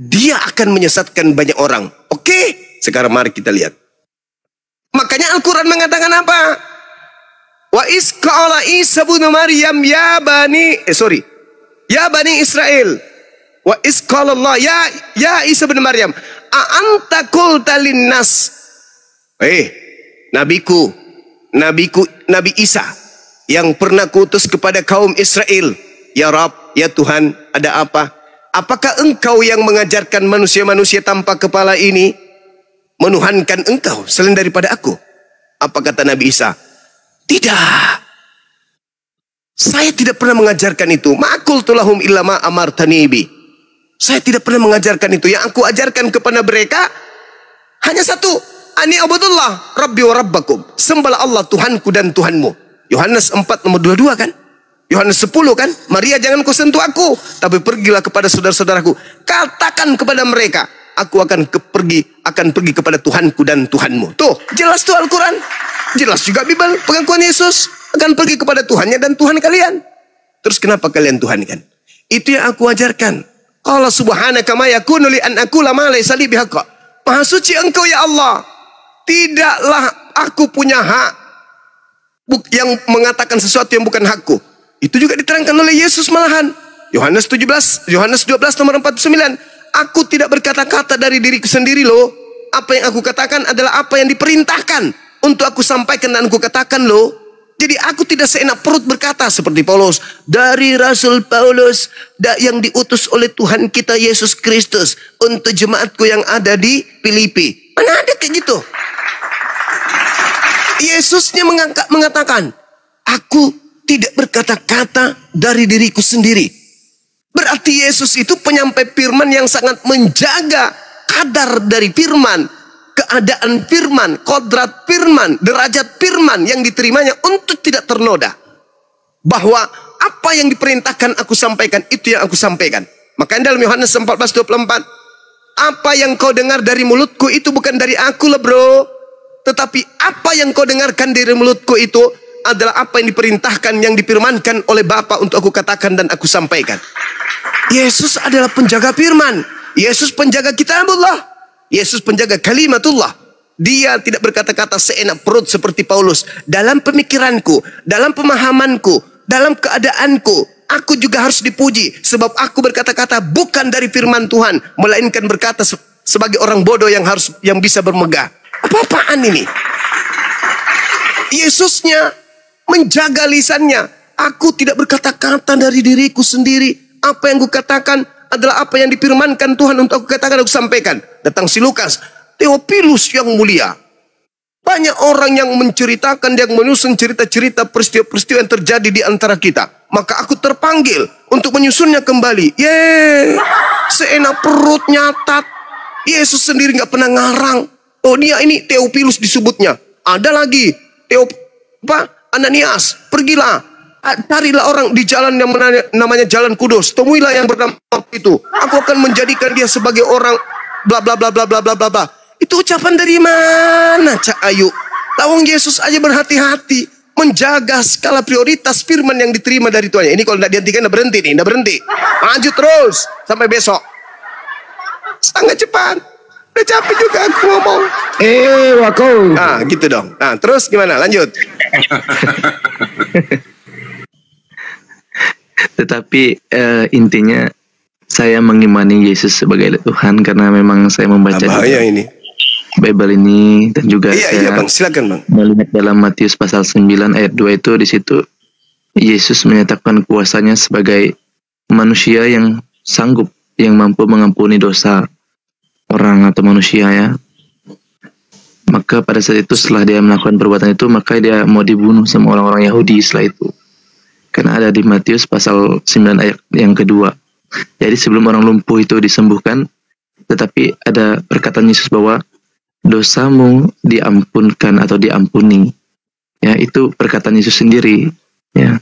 Dia akan menyesatkan banyak orang. Oke? Sekarang mari kita lihat. Makanya Al-Quran mengatakan apa? Wa isqala Isa bin Maryam ya bani Israel. Wa isqala Allah ya Isa bin Maryam, a anta qulta linnas. Nabi Isa yang pernah kuutus kepada kaum Israel. Ya Rabb, ya Tuhan, ada apa? Apakah engkau yang mengajarkan manusia-manusia tanpa kepala ini? menuhankan engkau selain daripada aku? Apa kata Nabi Isa? Tidak. Saya tidak pernah mengajarkan itu. Ma'qultu lahum illa ma amartani bi. Saya tidak pernah mengajarkan itu. Yang aku ajarkan kepada mereka hanya satu. Ani abudullah rabbi wa rabbakum. Sembahlah Allah Tuhanku dan Tuhanmu. Yohanes 4 nomor 22 kan? Yohanes 10 kan? Maria, jangan kau sentuh aku, tapi pergilah kepada saudara-saudaraku. Katakan kepada mereka, aku akan pergi kepada Tuhanku dan Tuhanmu. Tuh, jelas tuh Al-Quran. Jelas juga Bible, pengakuan Yesus akan pergi kepada Tuhannya dan Tuhan kalian. Terus kenapa kalian Tuhankan? Itu yang aku ajarkan. Allah subhanaka ma yakunu li an aqula ma laysa li bihaqqa. Maha suci engkau ya Allah. Tidaklah aku punya hak yang mengatakan sesuatu yang bukan hakku. Itu juga diterangkan oleh Yesus malahan. Yohanes 12 nomor 49. Aku tidak berkata-kata dari diriku sendiri loh. Apa yang aku katakan adalah apa yang diperintahkan untuk aku sampaikan dan aku katakan loh. Jadi aku tidak seenak perut berkata seperti Paulus. Dari Rasul Paulus yang diutus oleh Tuhan kita Yesus Kristus untuk jemaatku yang ada di Filipi. Mana ada kayak gitu? Yesusnya mengatakan, aku tidak berkata-kata dari diriku sendiri. Berarti Yesus itu penyampai firman yang sangat menjaga kadar dari firman, keadaan firman, kodrat firman, derajat firman yang diterimanya untuk tidak ternoda. Bahwa apa yang diperintahkan aku sampaikan, itu yang aku sampaikan. Makanya dalam Yohanes 14:24, apa yang kau dengar dari mulutku itu bukan dari aku lah bro. Tetapi apa yang kau dengarkan dari mulutku itu adalah apa yang diperintahkan, yang difirmankan oleh Bapa untuk aku katakan dan aku sampaikan. Yesus adalah penjaga firman. Yesus penjaga kitabullah. Yesus penjaga kalimatullah. Dia tidak berkata-kata seenak perut seperti Paulus. Dalam pemikiranku, dalam pemahamanku, dalam keadaanku, aku juga harus dipuji. Sebab aku berkata-kata bukan dari firman Tuhan, melainkan berkata sebagai orang bodoh yang bisa bermegah. Apa-apaan ini? Yesusnya menjaga lisannya. Aku tidak berkata-kata dari diriku sendiri. Apa yang kukatakan adalah apa yang difirmankan Tuhan untuk aku katakan, aku sampaikan. Datang si Lukas, Theophilus yang mulia. Banyak orang yang menceritakan, yang menyusun cerita-cerita peristiwa-peristiwa yang terjadi di antara kita. Maka aku terpanggil untuk menyusunnya kembali. Seenak perut nyatat. Yesus sendiri nggak pernah ngarang. Oh dia ini Theophilus disebutnya. Ada lagi Ananias, pergilah, carilah orang di jalan yang namanya Jalan Kudus, temuilah yang bernama itu. Aku akan menjadikan dia sebagai orang bla bla bla bla bla bla bla. Itu ucapan dari mana, Cak Ayu? Lawang Yesus aja berhati-hati menjaga skala prioritas firman yang diterima dari Tuhan. Ini kalau tidak dihentikan, udah berhenti nih, udah berhenti. Maju terus sampai besok. Sangat cepat. Udah capek juga aku ngomong. Wako. Nah, gitu dong. Nah, terus gimana? Lanjut. Tetapi intinya saya mengimani Yesus sebagai Tuhan karena memang saya membaca bahaya ini Bible ini dan juga iya Bang, silakan Bang. Melihat dalam Matius pasal 9 ayat 2 itu, di situ Yesus menyatakan kuasanya sebagai manusia yang sanggup, yang mampu mengampuni dosa orang atau manusia ya. Maka pada saat itu setelah dia melakukan perbuatan itu, maka dia mau dibunuh sama orang-orang Yahudi setelah itu. Karena ada di Matius pasal 9 ayat yang kedua. Jadi sebelum orang lumpuh itu disembuhkan, tetapi ada perkataan Yesus bahwa dosamu diampunkan atau diampuni. Ya, itu perkataan Yesus sendiri. Ya.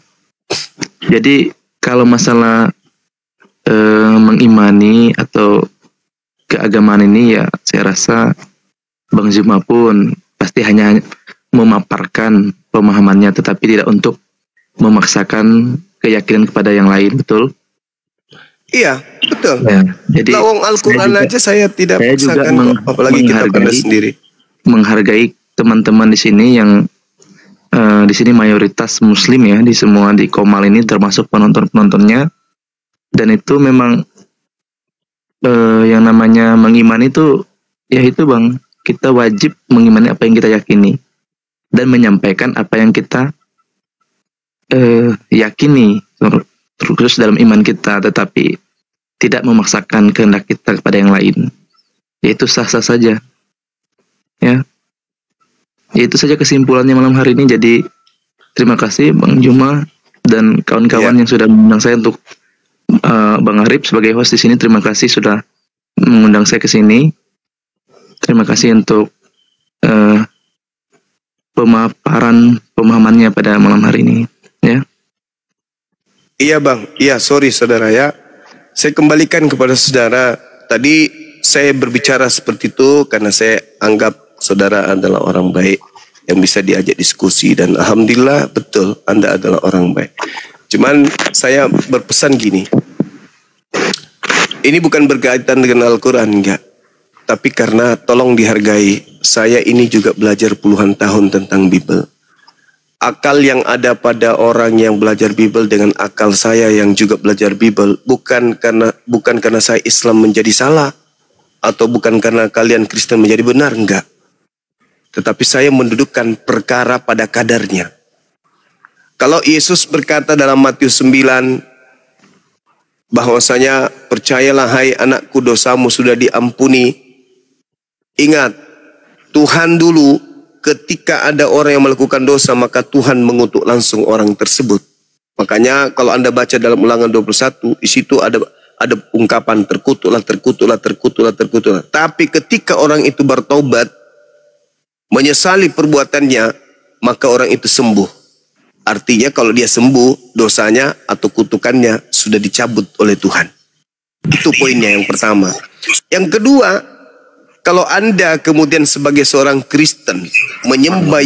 Jadi kalau masalah mengimani atau keagamaan ini, ya saya rasa Bang Zuma pun pasti hanya memaparkan pemahamannya, tetapi tidak untuk memaksakan keyakinan kepada yang lain, betul? Iya, betul. Ya, jadi lawang Al-Quran aja saya tidak paksakan, apalagi kita pada sendiri. Menghargai teman-teman di sini yang di sini mayoritas Muslim ya, di semua di Komal ini termasuk penonton-penontonnya, dan itu memang yang namanya mengimani itu, ya itu Bang, kita wajib mengimani apa yang kita yakini dan menyampaikan apa yang kita yakini terus dalam iman kita, tetapi tidak memaksakan kehendak kita kepada yang lain. Yaitu sah-sah saja. Ya. Ya itu saja kesimpulannya malam hari ini. Jadi terima kasih Bang Juma dan kawan-kawan yang sudah mengundang saya untuk Bang Arif sebagai host di sini. Terima kasih sudah mengundang saya ke sini. Terima kasih untuk pemahamannya pada malam hari ini. Ya. Iya Bang, iya sorry saudara ya. Saya kembalikan kepada saudara. Tadi saya berbicara seperti itu karena saya anggap saudara adalah orang baik yang bisa diajak diskusi, dan alhamdulillah betul Anda adalah orang baik. Cuman saya berpesan gini, ini bukan berkaitan dengan Al-Quran, enggak. Tapi karena tolong dihargai, saya ini juga belajar puluhan tahun tentang Bible. Akal yang ada pada orang yang belajar Bible dengan akal saya yang juga belajar Bible bukan karena saya Islam menjadi salah, atau bukan karena kalian Kristen menjadi benar, enggak. Tetapi saya mendudukkan perkara pada kadarnya. Kalau Yesus berkata dalam Matius 9 bahwasanya percayalah hai anakku, dosamu sudah diampuni. Ingat, Tuhan dulu ketika ada orang yang melakukan dosa maka Tuhan mengutuk langsung orang tersebut. Makanya kalau Anda baca dalam Ulangan 21, di situ ada ungkapan terkutuklah, terkutuklah, terkutuklah, terkutuklah. Tapi ketika orang itu bertobat, menyesali perbuatannya, maka orang itu sembuh. Artinya kalau dia sembuh, dosanya atau kutukannya sudah dicabut oleh Tuhan. Itu poinnya yang pertama. Yang kedua, kalau Anda kemudian sebagai seorang Kristen menyembah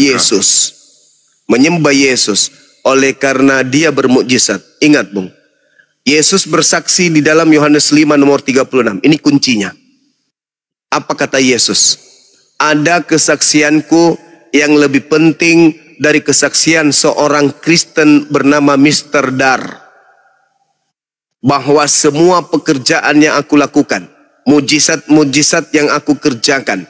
Yesus oleh karena dia bermukjizat. Ingat Bung, Yesus bersaksi di dalam Yohanes 5 nomor 36. Ini kuncinya. Apa kata Yesus? Ada kesaksianku yang lebih penting dari kesaksian seorang Kristen bernama Mr. Dar. Bahwa semua pekerjaan yang aku lakukan, mujizat-mujizat yang aku kerjakan,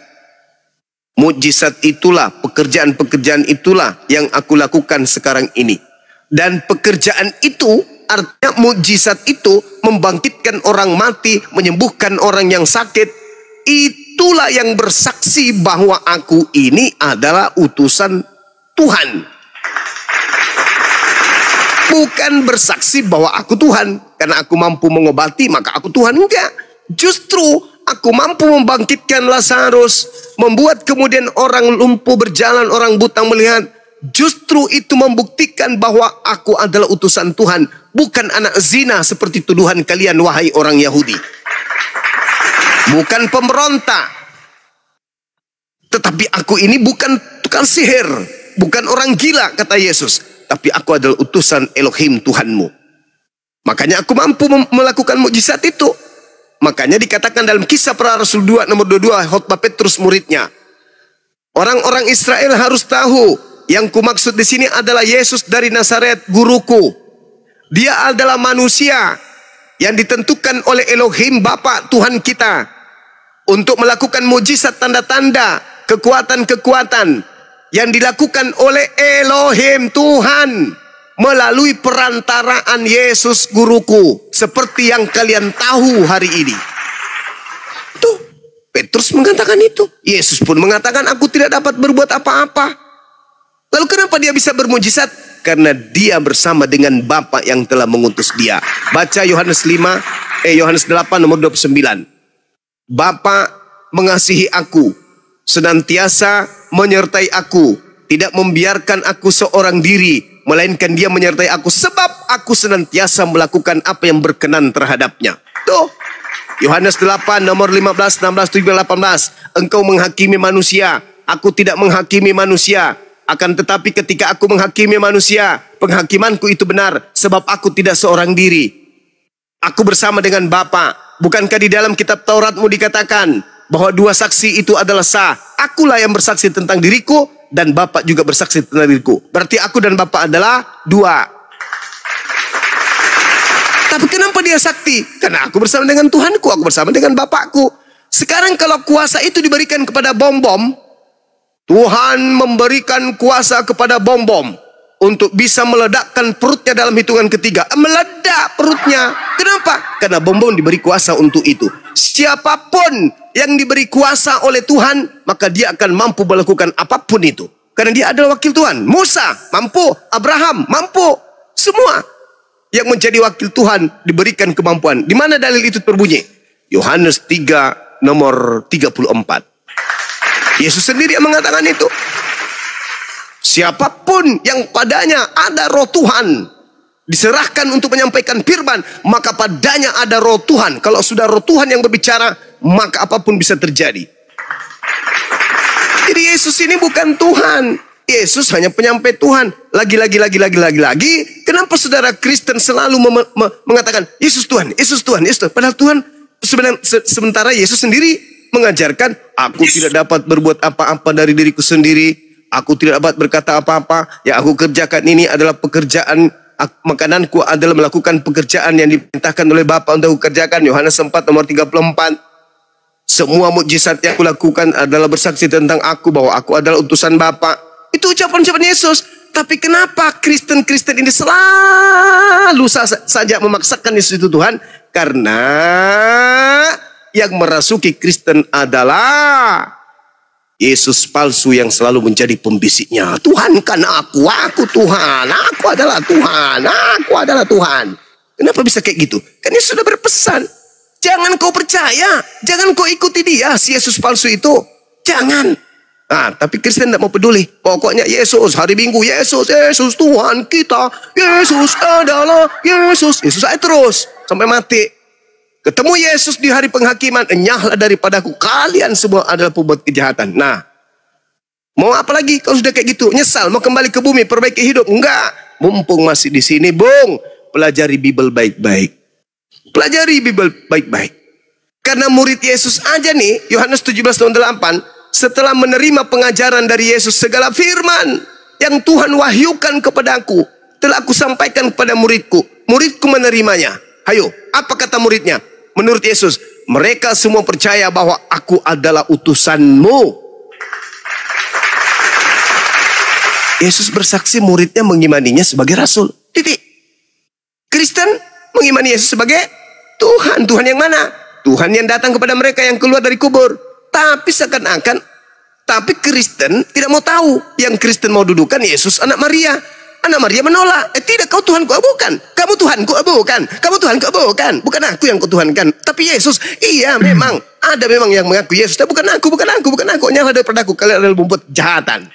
mujizat itulah, pekerjaan-pekerjaan itulah yang aku lakukan sekarang ini. Dan pekerjaan itu, artinya mujizat itu membangkitkan orang mati, menyembuhkan orang yang sakit. Itulah yang bersaksi bahwa aku ini adalah utusan Tuhan. Bukan bersaksi bahwa aku Tuhan, karena aku mampu mengobati maka aku Tuhan. Enggak. Justru aku mampu membangkitkan Lazarus, membuat kemudian orang lumpuh berjalan, orang buta melihat. Justru itu membuktikan bahwa aku adalah utusan Tuhan, bukan anak zina seperti tuduhan kalian wahai orang Yahudi. Bukan pemberontak. Tetapi aku ini bukan tukang sihir, bukan orang gila kata Yesus, tapi aku adalah utusan Elohim Tuhanmu. Makanya aku mampu melakukan mukjizat itu. Makanya dikatakan dalam Kisah Para Rasul 2 nomor 22 khotbah Petrus muridnya, orang-orang Israel harus tahu yang kumaksud di sini adalah Yesus dari Nazaret, guruku. Dia adalah manusia yang ditentukan oleh Elohim Bapa Tuhan kita untuk melakukan mujizat, tanda-tanda, kekuatan-kekuatan yang dilakukan oleh Elohim Tuhan melalui perantaraan Yesus guruku, seperti yang kalian tahu hari ini. Tuh, Petrus mengatakan itu. Yesus pun mengatakan aku tidak dapat berbuat apa-apa. Lalu kenapa dia bisa bermujizat? Karena dia bersama dengan Bapa yang telah mengutus dia. Baca Yohanes 8 nomor 29. Bapa mengasihi aku, senantiasa menyertai aku, tidak membiarkan aku seorang diri, melainkan dia menyertai aku, sebab aku senantiasa melakukan apa yang berkenan terhadapnya. Tuh, Yohanes 8 nomor 15, 16, 17, 18. Engkau menghakimi manusia, aku tidak menghakimi manusia. Akan tetapi ketika aku menghakimi manusia, penghakimanku itu benar, sebab aku tidak seorang diri. Aku bersama dengan Bapa. Bukankah di dalam kitab Tauratmu dikatakan bahwa dua saksi itu adalah sah? Akulah yang bersaksi tentang diriku, dan Bapa juga bersaksi tentang diriku. Berarti aku dan Bapa adalah dua. Tapi kenapa dia sakti? Karena aku bersama dengan Tuhanku, aku bersama dengan Bapakku. Sekarang kalau kuasa itu diberikan kepada bom-bom, Tuhan memberikan kuasa kepada bom-bom untuk bisa meledakkan perutnya dalam hitungan ketiga. Meledak perutnya. Kenapa? Karena bom-bom diberi kuasa untuk itu. Siapapun yang diberi kuasa oleh Tuhan, maka dia akan mampu melakukan apapun itu. Karena dia adalah wakil Tuhan. Musa mampu, Abraham mampu. Semua yang menjadi wakil Tuhan diberikan kemampuan. Di mana dalil itu terbunyi? Yohanes 3 nomor 34. Yesus sendiri yang mengatakan itu. Siapapun yang padanya ada roh Tuhan, diserahkan untuk menyampaikan firman, maka padanya ada roh Tuhan. Kalau sudah roh Tuhan yang berbicara, maka apapun bisa terjadi. Jadi Yesus ini bukan Tuhan. Yesus hanya penyampai Tuhan. Lagi. Kenapa saudara Kristen selalu mengatakan Yesus Tuhan, Yesus Tuhan, Yesus Tuhan. Padahal Tuhan sementara Yesus sendiri mengajarkan, aku tidak dapat berbuat apa-apa dari diriku sendiri. Aku tidak dapat berkata apa-apa. Yang aku kerjakan ini adalah pekerjaan, makananku adalah melakukan pekerjaan yang diperintahkan oleh Bapa untuk aku kerjakan. Yohanes 4 nomor 34. Semua mukjizat yang aku lakukan adalah bersaksi tentang aku, bahwa aku adalah utusan Bapa. Itu ucapan-ucapan Yesus. Tapi kenapa Kristen-Kristen ini selalu saja memaksakan Yesus itu Tuhan? Karena yang merasuki Kristen adalah Yesus palsu yang selalu menjadi pembisiknya. Tuhan kan aku Tuhan, aku adalah Tuhan, aku adalah Tuhan. Kenapa bisa kayak gitu? Kan Yesus sudah berpesan, jangan kau percaya, jangan kau ikuti dia, si Yesus palsu itu. Jangan. Nah, tapi Kristen tidak mau peduli. Pokoknya Yesus, hari Minggu, Yesus Tuhan kita, Yesus adalah Yesus aja terus sampai mati. Ketemu Yesus di hari penghakiman, enyahlah daripadaku, kalian semua adalah pembuat kejahatan. Nah, mau apa lagi kalau sudah kayak gitu? Nyesal, mau kembali ke bumi, perbaiki hidup? Enggak. Mumpung masih di sini, Bung, pelajari Bible baik-baik. Pelajari Bible baik-baik. Karena murid Yesus aja nih, Yohanes 17:8, setelah menerima pengajaran dari Yesus, segala firman yang Tuhan wahyukan kepadaku, telah aku sampaikan kepada muridku. Muridku menerimanya. Ayo, apa kata muridnya? Menurut Yesus, mereka semua percaya bahwa aku adalah utusanmu. Yesus bersaksi muridnya mengimaninya sebagai rasul. Titik. Kristen mengimani Yesus sebagai Tuhan. Tuhan yang mana? Tuhan yang datang kepada mereka yang keluar dari kubur. Tapi seakan-akan, tapi Kristen tidak mau tahu. Yang Kristen mau dudukan Yesus anak Maria. Anak Maria menolak. Tidak, kau Tuhanku, bukan. Kamu Tuhanku, bukan. Kamu Tuhanku, bukan. Bukan aku yang kau Tuhankan. Tapi Yesus, iya memang. Ada memang yang mengaku Yesus. Tapi bukan aku. Nyala daripada aku. Kalian adalah membuat kejahatan.